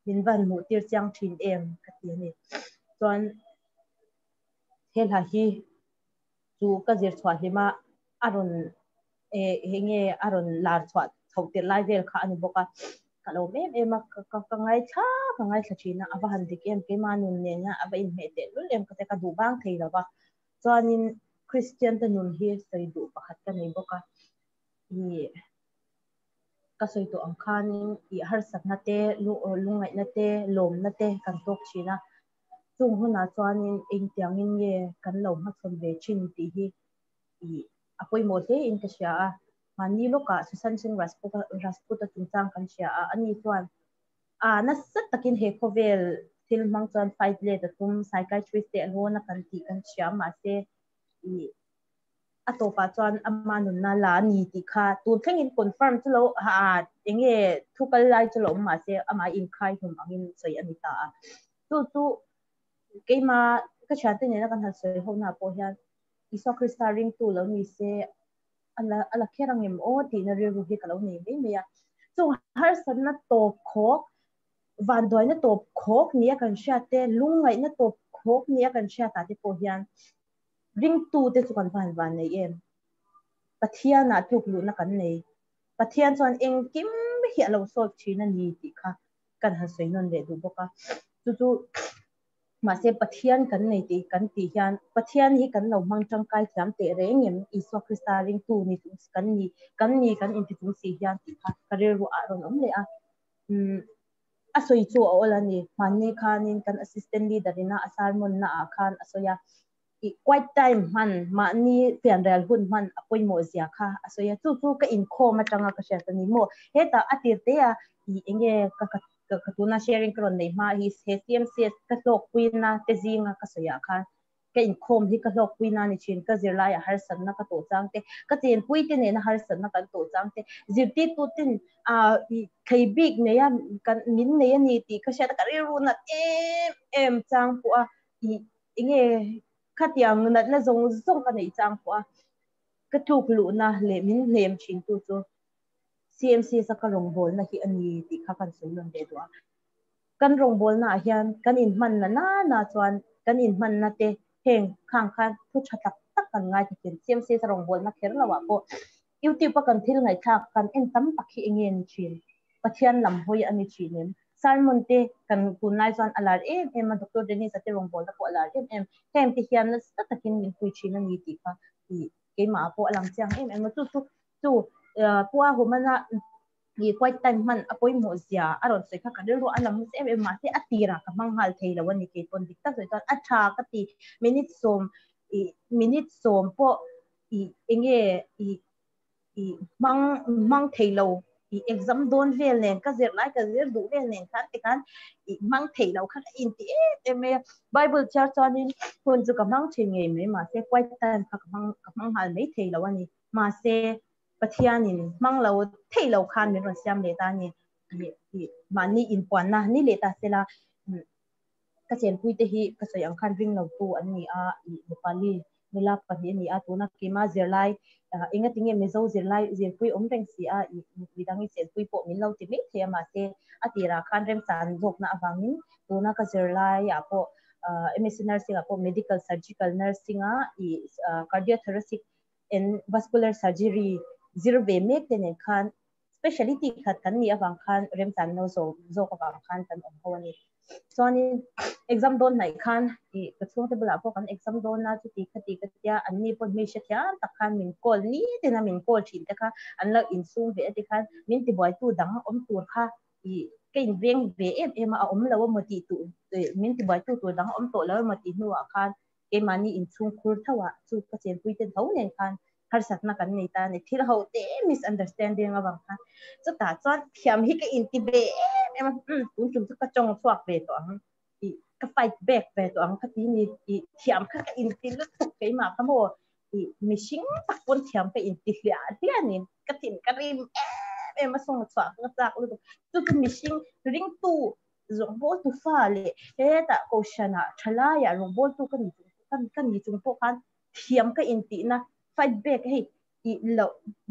Speaker 9: min van mu tir chang thin em ka ti ni chuan hel ha hi chu ka zir chwa hima aron henge aron lar chwa thautir lai vel kha ani boka kalo em ka ngai thachina aba han dik em ke manun ne nga aba in me te lul em ka te ka du bang thei lawa chuanin christian ta nun hi sai du pakhat ka nei boka ka soi to ang khanin har sak na te lungai na te lom na te kan tok china chung huna chuanin eng tiangin ye kan lo ma som ve chin ti hi apoi mo the in ka sia mani loka susan sing rasputa chungchang kan sia ani chuan na sat takin he khovel til mang chuan 5 le da tum psychiatrist te alona kan ti kan sia ma se i atopa chuan ama nun na la ni ti kha tu thleng in confirm chlo ha enge thukal lai chlo ma se ama in khai hum angin soi ani ta tu keima ka chate ne na kan hal soi ho na po hian iso krista ring tu lo ni se ala kherang em o ti na ri ru hi kalo ni me ya chu har san na to khok van doi na to khok nia kan chate lungai na to khok nia kan chata te po hian ring tu te chu kan van nei em pathian na tuk lu na kan nei pathian chuan eng kim hi alo so thina ni ti kha kan ha soi non le du boka chu ma se pathian kan nei ti kan ti hian pathian hi kan lo mang tang kai jam te rengem iso krista ring tu ni tu kan in ti tu si hian ti kha kare ru a ron om le a asoi chu olani manni khanin kan assistant leader ina asarmon na a khan asoya quite time man ma ni pianral hun man apoi mo zia kha asoya chu ka in kho ma tanga ka sha tani mo heta atir te a enge ka tuna sharing kron nei ma hi CMC ka tok puina te zinga ka soya kha ka in khom hi ka tok puina ni chin ka zirla ya har san na ka to chang te ka chen pui te ne na har san na kan to chang te zirti tu tin thei big ne ya kan min ne ya ni ti ka sha ka ri ru na em chang pu a enge khatiang na zong ka nei chang pu a ka thuk lu na le min lem chin tu chu CMC sa ka rong bol na hi ani ti kha kan soi lon de do kan rong bol na hian kan in man na chuan kan in man na te heng khang khan thu thatak tak kan ngai ti CMC sa rong bol na kher lawa po YouTube pa kan thil ngai thak kan en tam pakhi engen chin pathian lam hoi ani chinem sarmon te kan kunai chuan alar em Dr. Dennis ate rong bol na po alar em hem ti hian na takin min pui chin ani ti kha ti ke ma po alang chiang em chu puwa humana i quite time man apoi mo zia aron se kha kadel ro alam se em ma se atira ka manghal theilo wani ke pon dikta so tan atha ka ti minute som po i enge i mang theilo i exam don vel nen ka zer lai ka zer du vel nen khan te kan i mang theilo kha in ti me bible church anin hun chu ka mang thing nge me ma se quite time ka manghal me theilo wani ma se pathianin manglo theilo khan min ron siam le ta ni mani in pon na ni le ta sela ka chen pui te hi ka sayang khan ring lo tu an ni a nepali nila pa hi ni a tu na ki ma zirlai inga tinge mezo zirlai zir pui om reng si a widang i chen pui po min lo ti me the ma se atira khan rem san jok na awangin tu na ka zirlai ya po MSc nursing a po medical surgical nursing a cardiothoracic and vascular surgery zirve mek ten khan specialty khat kan ni awang khan rem tan no zo ka awang khan kan om hawani so ni exam don nai khan I ka chung te bula po kan exam don na chu ti khati ka tia anni po me sha thya ta khan min call ni te na min call thin te kha an la in sung ve te khan min ti boy tu dang om tur kha I ke in reng ve em a om lawa mo ti tu min ti boy tu dang om to lawa mo ti nu a khan ke mani in chung khur thawa chu ka chen pui te thau nen khan har sat na kan nei ta ne thil ho te misunderstanding awang khan chu ta chuan thiam hi ka in ti be em kun chum chu ka chong thuak ve to ang I ka fight back ve to ang khati ni I thiam kha ka in ti lu thuk ke ma ka mo I mishing takon thiam ka in ti hlia tia ni ka tin ka rim em ma song chwa ka chak lu chu mishing ring tu zong bo tu fa le he ta ko shana thala ya rong bo tu kan ni chung po khan thiam ka in ti na fight back hey I lo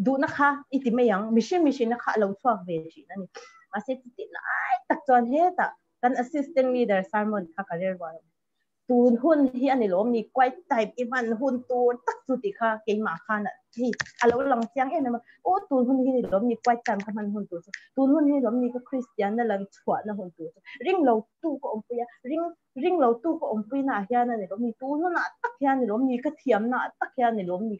Speaker 9: du na kha I ti me yang mission na kha lo thuak ve chi na ni ma se ti na ai tak chon he ta kan assistant leader Simon kha career wa tun hun hi ani lom ni quite type iman hun tu tak chu ti kha ke ma kha na hi alo lang chiang em ma o tun hun hi ni lom ni quite time ka man hun tu tun hun hi lom ni ka Christian na lang chwa na hun tu ring lo tu ko om puya ring lo tu ko om pui na hian na ni lom ni tu na tak hian ni lom ni ka thiam na tak hian ni lom ni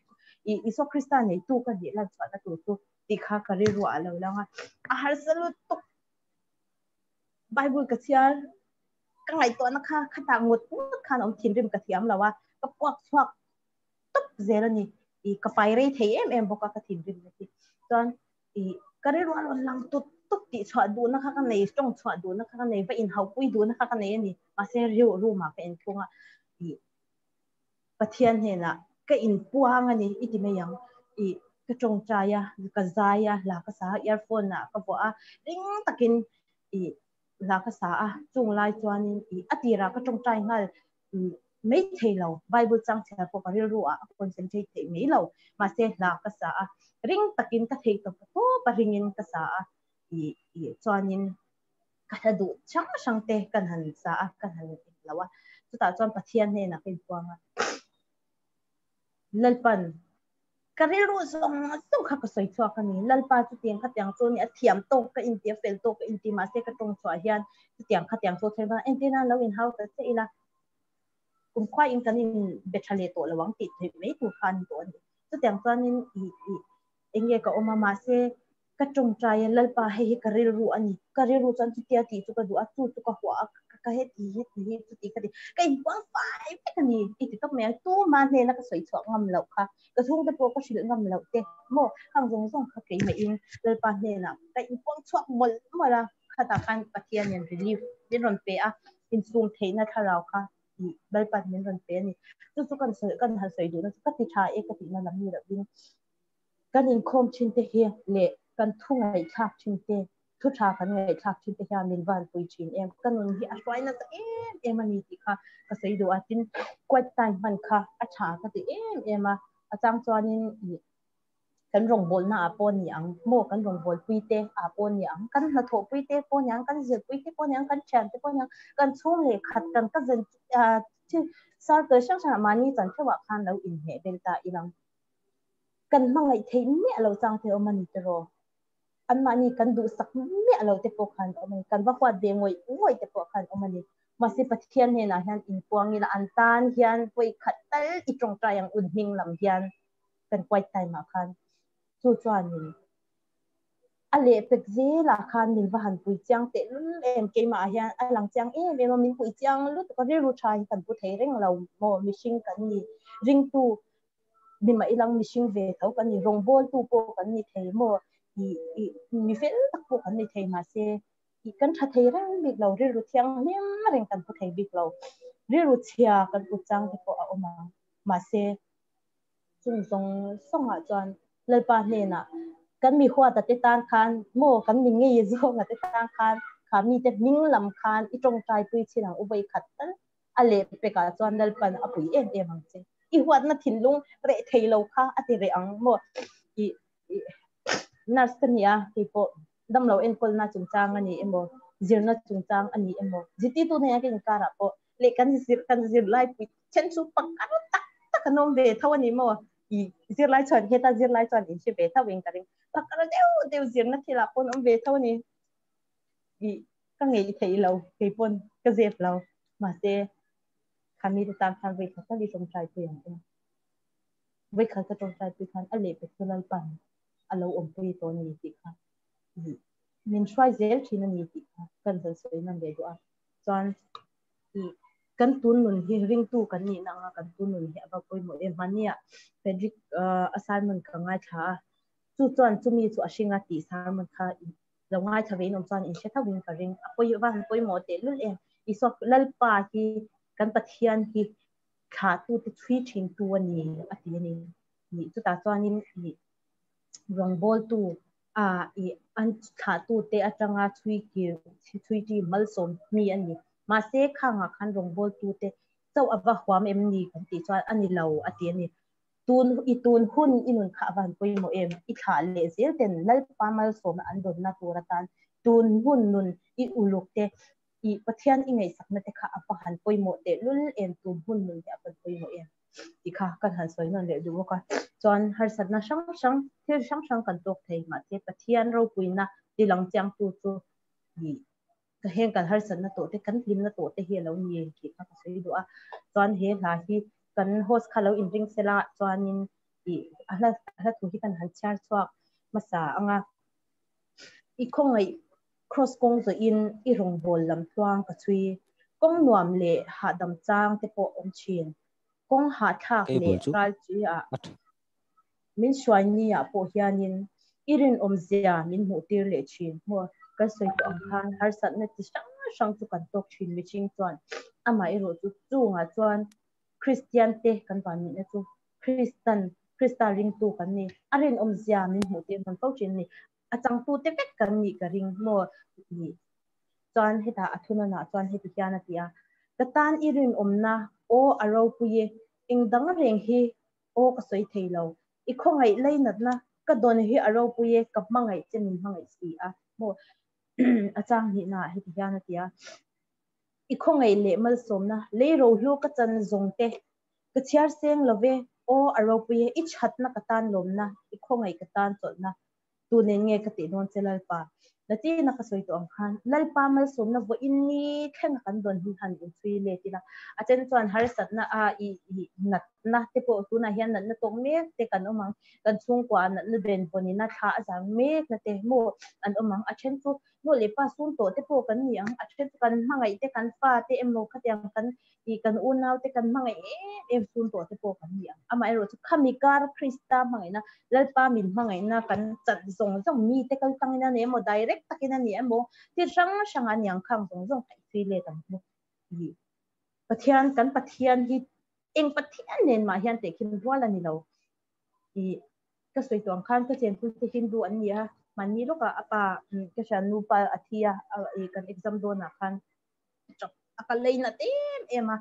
Speaker 9: iso Krista nei tu ka hi lan chwa na tu ti kha ka ri ru alo langa a har salu tu Bible ka chiar ka ngai to na kha ta ngut khan om thin rim ka thiam lawa ka pok chhuak top zero ni กระไฟเร่เทียมบอกกระถิ่นริมที่ตอนกระเรื่องวันหลังตุกติชดดูนะคะกันในจ้องชดดูนะคะกันในไปอินเฮาปุยดูนะคะกันในนี่มาเสียรู้มาเป็นพวกประเทศเนี่ยนะก็อินปัวงันนี่อีที่ไม่ยังก็จงใจก็ใจหลักภาษาอียร์โฟนน่ะก็บอกริงตะกินหลักภาษาจงไล่จวนนี่อดีระก็จงใจงั้นไม่เท่เราไบเบิลจังเสียพวกเรื่องรู้คนเซนเทเทไม่เรามาเสียหลักภาษาริงตะกินก็เทตัวก็ปริงินภาษาจวนนี่ก็ดูช่างเตะกันหันษากันหันแล้วว่าสุดท้ายจวนประเทศเนี่ยนะเป็นพวงลัลปันก็เรียรู้ส่งข้าก็สวยชัวกันนี่ลัลปันจุดเตียงขัดยังโซนี่เทียมโตก็อินเดียเฟลโตก็อินดีมาเสกตรงชัวเฮียนจุดเตียงขัดยังโซเทบ้าเอ็นตีน่าเราอินเฮาส์ก็เสียละคุณควายอินกันนี่เบชเลโตระวังติดไม่ถูกคันตัวนี้จุดเตียงตัวนี้เอ็งเย่ก็ออกมาเสกจงใจลัลปันให้ก็เรียรู้อันนี้ก็เรียรู้จนจุดเตียตีจุดก็ดูจุดก็หัวก็เฮ็ดจุดตีก็ดีก็อินกว้างไฟไม่กันนี่อีที่ต้องแม่ตู้มาเนี่ยนักสวยชัวงามเหล่าค่ะกระทุ่งตะโพก็ชิลงามเหล่าเต้โม่ข้างตรงส่งข้าเกยมาอินเลยปานเนี่ยนะแต่อินกว้างชัวหมดมาละข้าตาการปะเทียนเนี่ยรีลิฟเดินรอนเปะอินซูมเทน่าทาราค่ะเลยปานเนี่ยรอนเปะนี่จุดกันสวยกันหันสวยดูนะก็ติดชาก็ติดนั่นนี่แบบนี้กันอินคมชินเตเฮียเละกันทุ่งไอ้ชาชินเตทุกชากันไงชาชินเตยามินวันปุยชินกันนนที่อาศัยนั่นมันนี่ที่ค่ะก็ใส่ดูอาทิตย์กวาดใจมันค่ะอาชาก็ที่มาอาจารย์จวนนี่กันรองบอลน่ะปนยังโมกันรองบอลปุยเตะปนยังกันละโถปุยเตะปนยังกันเสือปุยเตะปนยังกันแชนเตะปนยังกันช่วงเลยขัดกันก็จะที่สารเกิดช่างมานี่จันทร์ว่าคันเราอินเหตุเป็นตาอีหลังกันมั่งไอ้เทมเนี่ยเราจังเทอมันนี่จะรออันมานี่กันดูสักเมื่อเราจะปกคันออกมากันว่าควาเดงวยจะปกคันออกมานี่มาสิปะเทียนเนี่ยนะฮันอินปวงนี่ละอันตานเฮียนป่วยขัดเตลอีตรงใจอย่างอุ่นหิงลำเฮียนเป็นควายใจมาคันจู่จวนนี่อเลเป็กเจละคันมินว่าหันปุยจังเตลุเอ็มเกมาเฮียนหลังจังเอ็มมินปุยจังลุก็เรียรู้ชายกันปุเทเร่งเราโมมิชิงกันนี่ริงตูบิมาอีหลังมิชิงเวทเอากันนี่รงบอลตูโปกันนี่เทโมมีเฟลตักพวกกันในไทยมาเซกันทัดไทยร่างบิ๊กเราเรื่องเที่ยงเนี่ยมาเร่งกันพวกไทยบิ๊กเราเรื่องเชียกันพวกจังที่พวกเอามาเซซึ่งส่งอาจารย์เลยป่านเนี่ยนะกันมีหัวแต่ติดตามคันโม่กันมีเงี้ยโซ่แต่ติดตามคันขามีแต่มิ่งลำคันอีตรงใจปุยชิลังอุบายขัดตันอะไรไปกับอาจารย์เลยป่านอปุยมังเซอีหัวนั่นถิ่นลุงเร่ไทยเราค่ะอติเรังโม่นัสกันเนี่ยที่พอดำเราเอ็นคนน่าจุงจังอันนี้เอ็มบ่จีน่าจุงจังอันนี้เอ็มบ่จิตที่ตัวเนี่ยกันการะพอเล็กกันจีไลฟ์เช่นสุปักกันตักขนมเบทเท่านี้มั้งอีจีไลฟ์ชอนเฮต้าจีไลฟ์ชอนอินชิเบทเท่าเองกันปักกันเดี๋ยวจีน่าที่ละปนอมเบทเท่านี้อีก็เงี้ยที่เราที่ปนก็เจ็บเรามาเจคำนี้ตามทางเวทเขาที่สงสัยเปลี่ยนเวทเขาจะสงสัยเปลี่ยนอะไรเป็นตัวนั้นปันเราอมปุยตัวนี้สิค่ะมินช่วยเซลที่นั่นนี่สิค่ะกันจะสวยนั่นเดียวจนกันตุนนุนที่ริงตู้กันนี่นะกันตุนนุนที่แบบปุยหมดมันเนี่ยเป็นassignment ก็ง่ายค่ะจู่จวนจู่มีจู่อาชิงาตีสารมันค่ะเราง่ายทวีนอมจวนอินเชต้าวิ่งกันริงปุยว่าปุยหมดเดลุ่นอีสอกลัลปาที่กันปะเทียนที่ขาตู้ที่ทวีชิงตัวนี้อันนี้จู่ตาจวนนี่รองบอลตูอันขาตูเตะจังอาทวีกีมัลสมมีอันนี้มาเสกข้างขันรองบอลตูเตะเจ้าอวะความนี่กันติจวนอันนี้เราอันนี้ตูนหุ่นอินุนขาบันปุยโมอีขาเลเซลเตนลัลปามัลสมอันโดนนาตัวตันตูนหุ่นนุนอุลุกเตปะเทียนไงสักนัดขาอปหันปุยโมเตลุลตูนหุ่นนุนเตอปันปุยโมที่ค่ะกันหันสวยนั่นเลยดูว่าจนหาสัตว์น่าช่างกันตกไทยมาเทปะเทียนเราปุยนะที่หลังจังตัวดีก็เห็นกันหาสัตว์น่าโตแต่กันริมน่าโตแต่เฮียเราเนี่ยที่ค่ะก็สวยดูจนเห็นหลายที่กันโฮสเขาเราอินริงเซล่าจนอะไรถูกที่กันหันชาร์จว่ามาสาอีกคงไอ้ cross กงจะอีรงบอลลำตัวก็ช่วยกงนวมเละหาดำจางแต่พออมชินกงหาทากเละกาจี min shwai ni a po hianin irin omzia min mu tir le chin mo kan soi to ang khan har sat na ti sang chu kan tok thin mi ching chuan ama ero chu chunga chuan Christian te kan pan ni chu Krista ring tu kan ni arin omzia min mu tir kan tok chin ni achang tu te vek kan ni ka ring mo ni chuan heta athuna na chuan heti hiana tia katan irin omna o aro puye ingdang reng hi o ka soi theilo i khongai leinat na ka don hi aro puye kap mangai chenin mangai si a mo achang hi na heti hiana tia i khongai le mal somna le ro hlu ka chan zong te ka chiar seng love o aro puye i chatna katan lomna i khongai katan chotna tu ne nge ka ti don chelal pa lati na ka soi to ang khan lalpa mal som na vo inni theng kan don hi han in thui le ti la achen chuan har sat na a i nat na te po tu na hian na to me te kan omang kan chung kwa na ben poni na tha azang me na te mo an omang achen chu no le pa sun to te po kan ni ang achen kan mangai te kan fa te emo khatyang kan i kan unaw te kan mangai em sun to te po kan ni ang ama ero chu khamikar Krista mangai na lalpa min mangai na kan chat zong zong mi te kal tangina ne mo direct takina ni emo ti sang an yang khang zong zong kai thui le tam mo hi pathian kan pathian hi eng pathian nen ma hian te kin wala ni lo i ka soi tong khan ka chen phul te hindu an nia mani loka apa ka shan nu pa athia i kan exam do na khan akal leina tem ema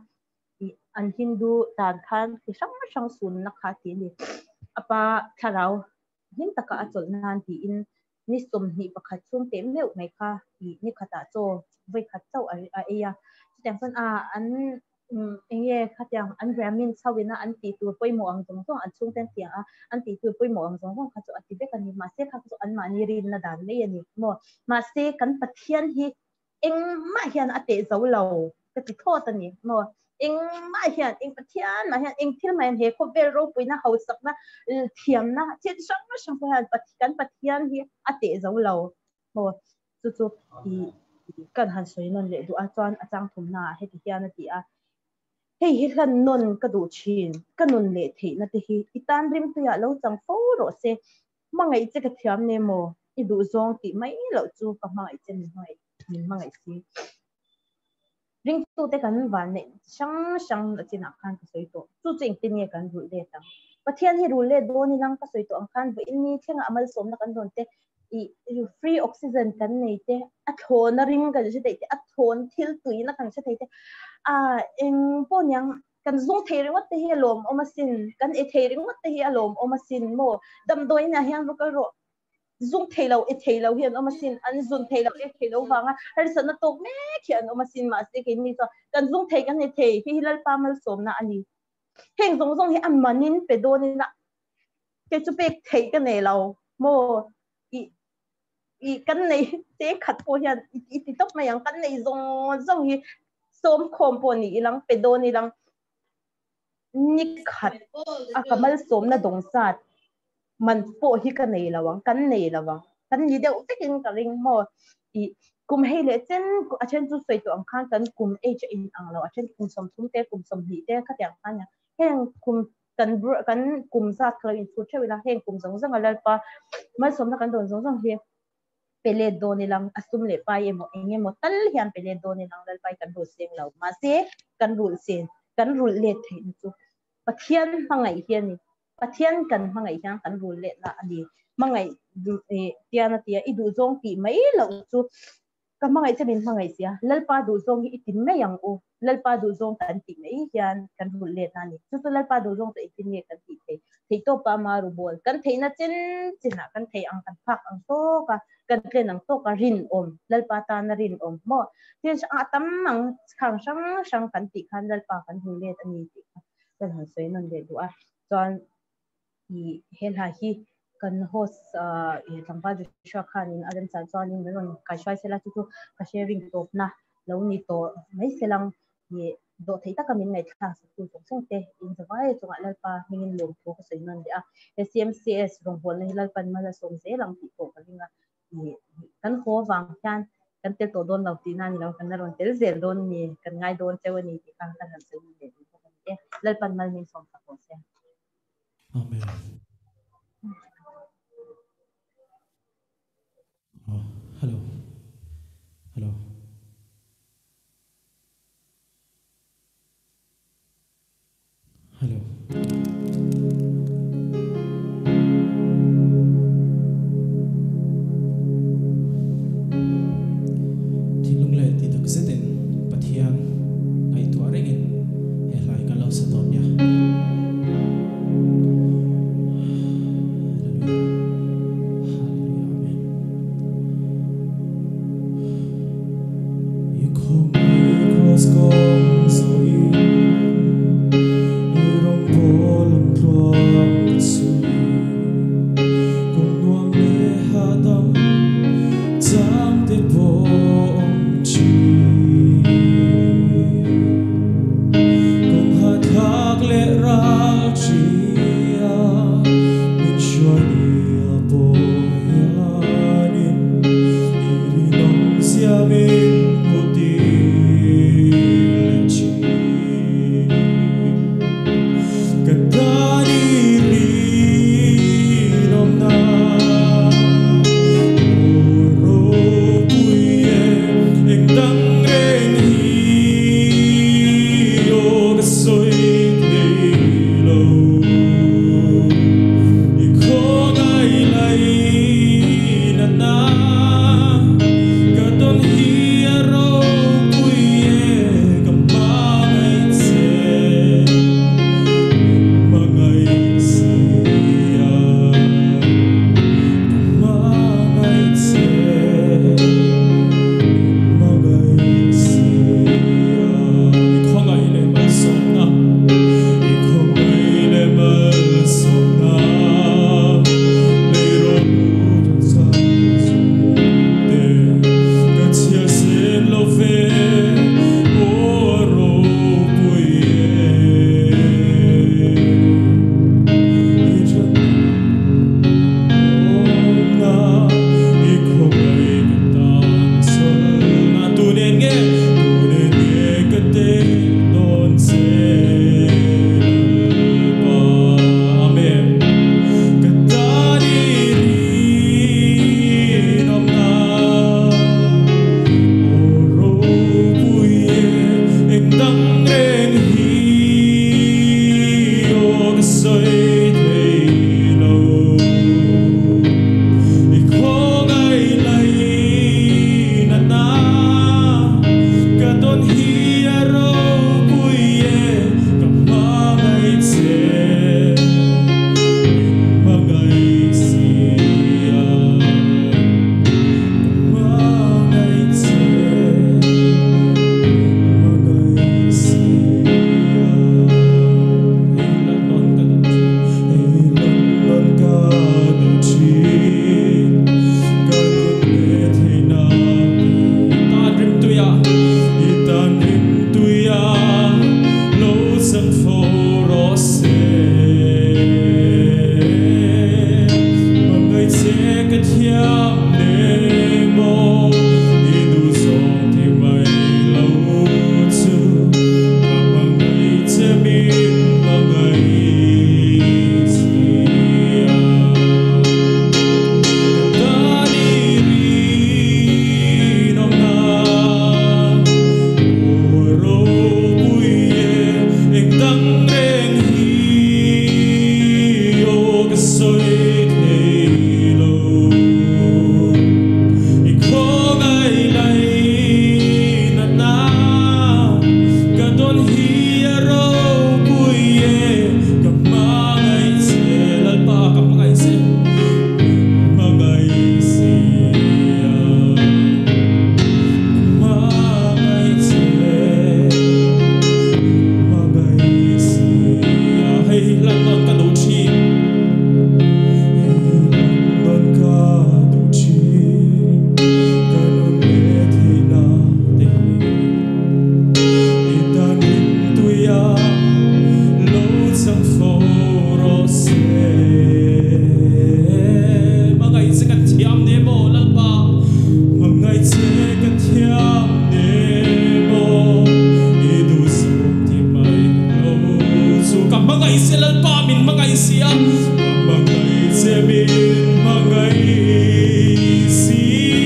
Speaker 9: i an hindu tan khan ki sang sun na kha ti ni apa tharau hin taka achol nan ti in ni som ni pakhat chung te meu mai kha i ni khata cho vai khat chau a eya chang san a an enge khatyang an ramin chawina an ti tur poimo ang jong jong an chung ten tia an ti tur poimo ang jong jong kha chu ati be kan ni ma se kha chu an ma ni rin na dan le ani mo ma se kan pathian hi eng ma hian ate zo lo ka ti thot ani mo eng ma hian eng pathian ma hian eng thil man he kho ber ro puina ho sak na thiam na chen sang kan pathian hi ate zo lo mo chu chu i kan han soi non le du a chuan achang thum na he ti hian ati a hei hi hlan non ka du chin ka nun le thei na te hi itan rim tu ya lo chang fo ro se mangai che ka thiam ne mo i du zong ti mai lo chu ka mangai chen ni mangai si ring tu te kan van ne sang china khan ka soi to chu ching tin nge kan ru le ta pathian hi ru le do ni lang ka soi to ang khan bo in ni thenga amal som na kan don te i free oxygen kan nei te a thon ring kan se te a thon thil tui na kan se te eng ponyang kan zung theiring wat te hi lom omasin kan e theiring wat te hi alom omasin mo dam doi na hian ka ro zung thailo e thailo hian omasin an zun thailo e thailo wanga har sana tok me khian omasin ma se ke ni so kan zung thei kan e thei hi hilal pamal som na ani heng zong zong hi amanin pedoni na ke chu pek thei ka ne lo mo i kan nei te khat po hian i ti top ma yang kan nei zong hi som khom po ni ilang pedoni lang ni khat akamal som na dong sat man po hi ka nei lawang kan nei lawang kan ni deuh tekin ka ring mo i kum hei le chen a chen chu soi to ang khan kan kum e che in ang lo a chen kum som thum te kum som hi te kha tyang khan ya heng kum kan kum sa khla in chu chewila heng kum zong zong alal pa mal som na kan don zong zong hi pele do ni lang asum le pa emo enge mo tal hian pele do ni lang lal pai kan ru seng lo ma se kan rul sen kan rul le thein chu pathian mangai hian ni pathian kan mangai hian kan rul le la ani mangai tiana tia i du zong ti mai lo chu ka mangai che bin mangai sia lalpa du zong hi itin me yang u lalpa du zong kan ti mai hian kan rul le na ni chu lalpa du zong te itin nge kan ti thei to pa ma ru bol kan theina chen china kan thei ang kan phak ang to ka kan tlen ang to ka rin om lalpa ta na rin om mo tin a tam mang khang sang kan ti khan lalpa kan rul le ani ti kan han soi non le du a chuan i hel ha hi kan host tangpa ju sha khan in adam chan chuan in ron ka shwai sela chu ka sharing top na lo ni to mai selang ye do thei ta kamin ngai thla su chu song te in zawai chunga lalpa hingin lom tho ka sei non de a SCMCS rong bol na lalpan mala som se lang ti ko ka linga kan ho wang khan kan tel to don lo ti na ni lo kan ron tel zel don ni kan ngai don chewani ti kan kan han sei ni de lalpan mal min som ta ko se
Speaker 11: amen Hello. Hello. Hello. Thing lung le ti dak zetin pathian ai tu aringin he lai ka lo sa ton ya.
Speaker 12: Mangai semin mangai si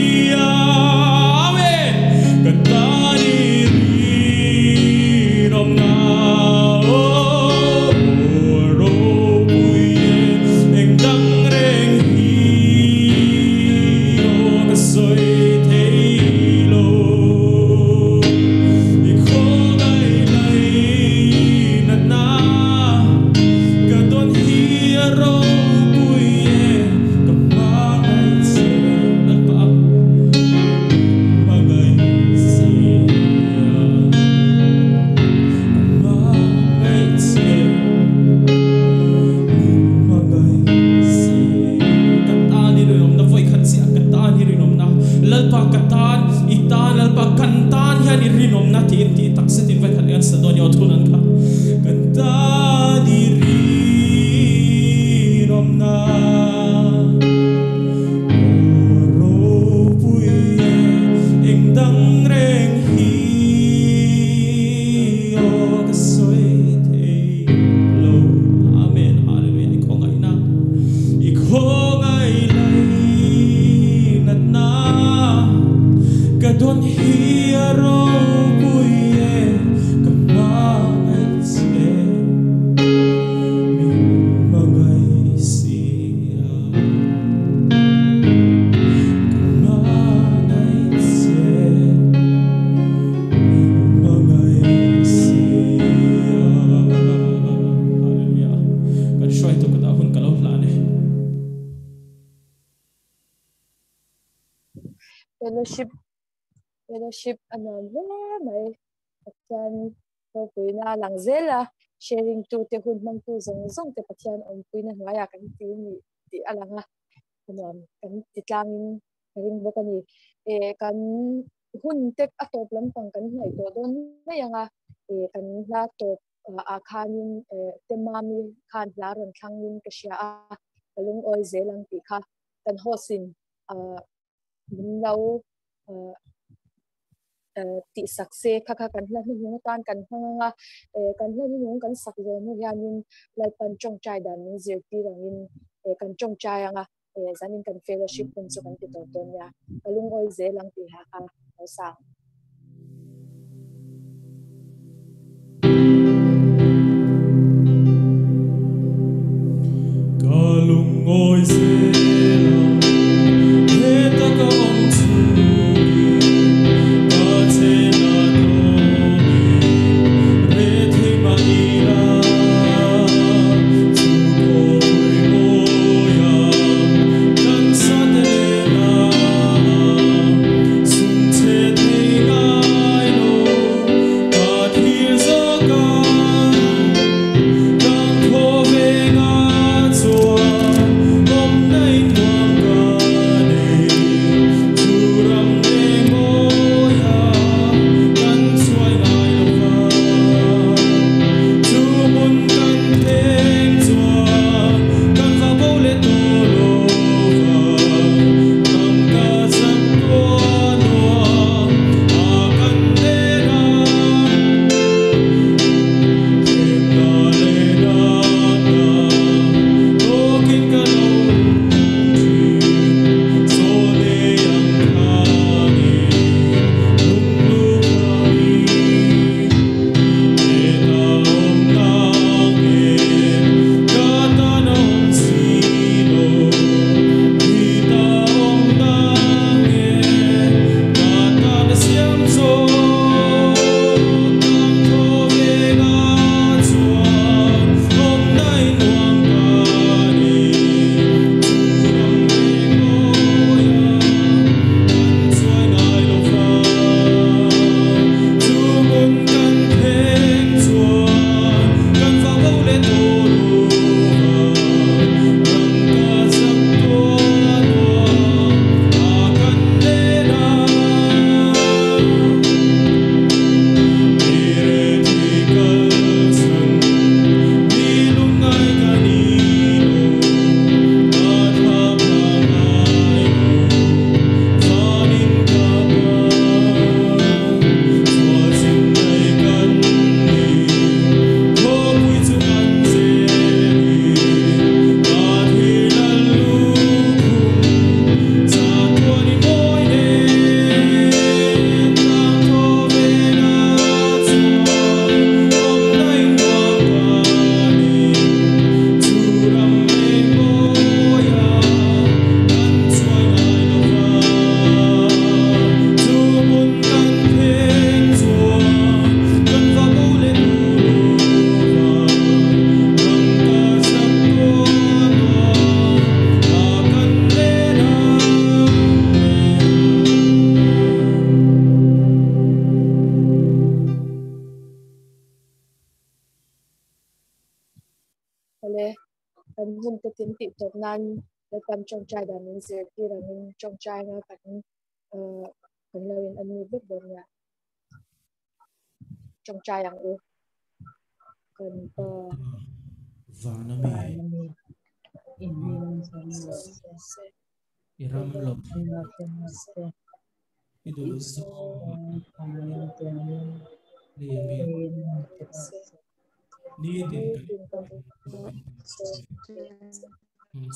Speaker 11: lalpa katan itan lalpa kantan hian irinom na ti in ti taksetin vai khat an sadon yo thunan kha kantan irinom na Don't hear puye kamangai se mangai sia kamangai se mangai sia hallelujah kan shoi to kada hun kalau lane
Speaker 2: fellowship ano may patyan ko na lang zela sharing to te hun mang tu zong te patyan on puina ngaya kan ti alanga ano kan titlangin ring bo kani kan hun tek atop lampang kan nai to don mayanga kan la to akhanin temami khan laron thangin ka sha kalung oi zelang ti kha kan hosin minlau ti sakse kha kan hla ni hung tan kan hanga kan hla ni hung kan sak zo no yanin lai pan chong chai dan ni zir ti rangin kan chong chai anga zanin kan fellowship kun chu kan ti to ton ya kalung oi ze lang ti ha ka sang
Speaker 11: kalung oi ze
Speaker 2: kan hum te tin ti tok nan le kan chong chai dan in zir ti rangin chong chai nga kan kan lawin an mi bek bon ya trong trai ang u kan pa
Speaker 11: Vanami iram lo iduluso lemi ni din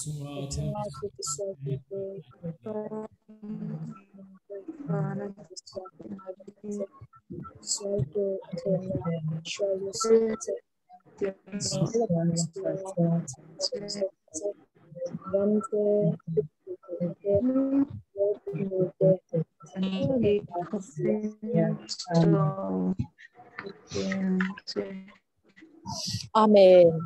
Speaker 11: sunga
Speaker 2: Amen.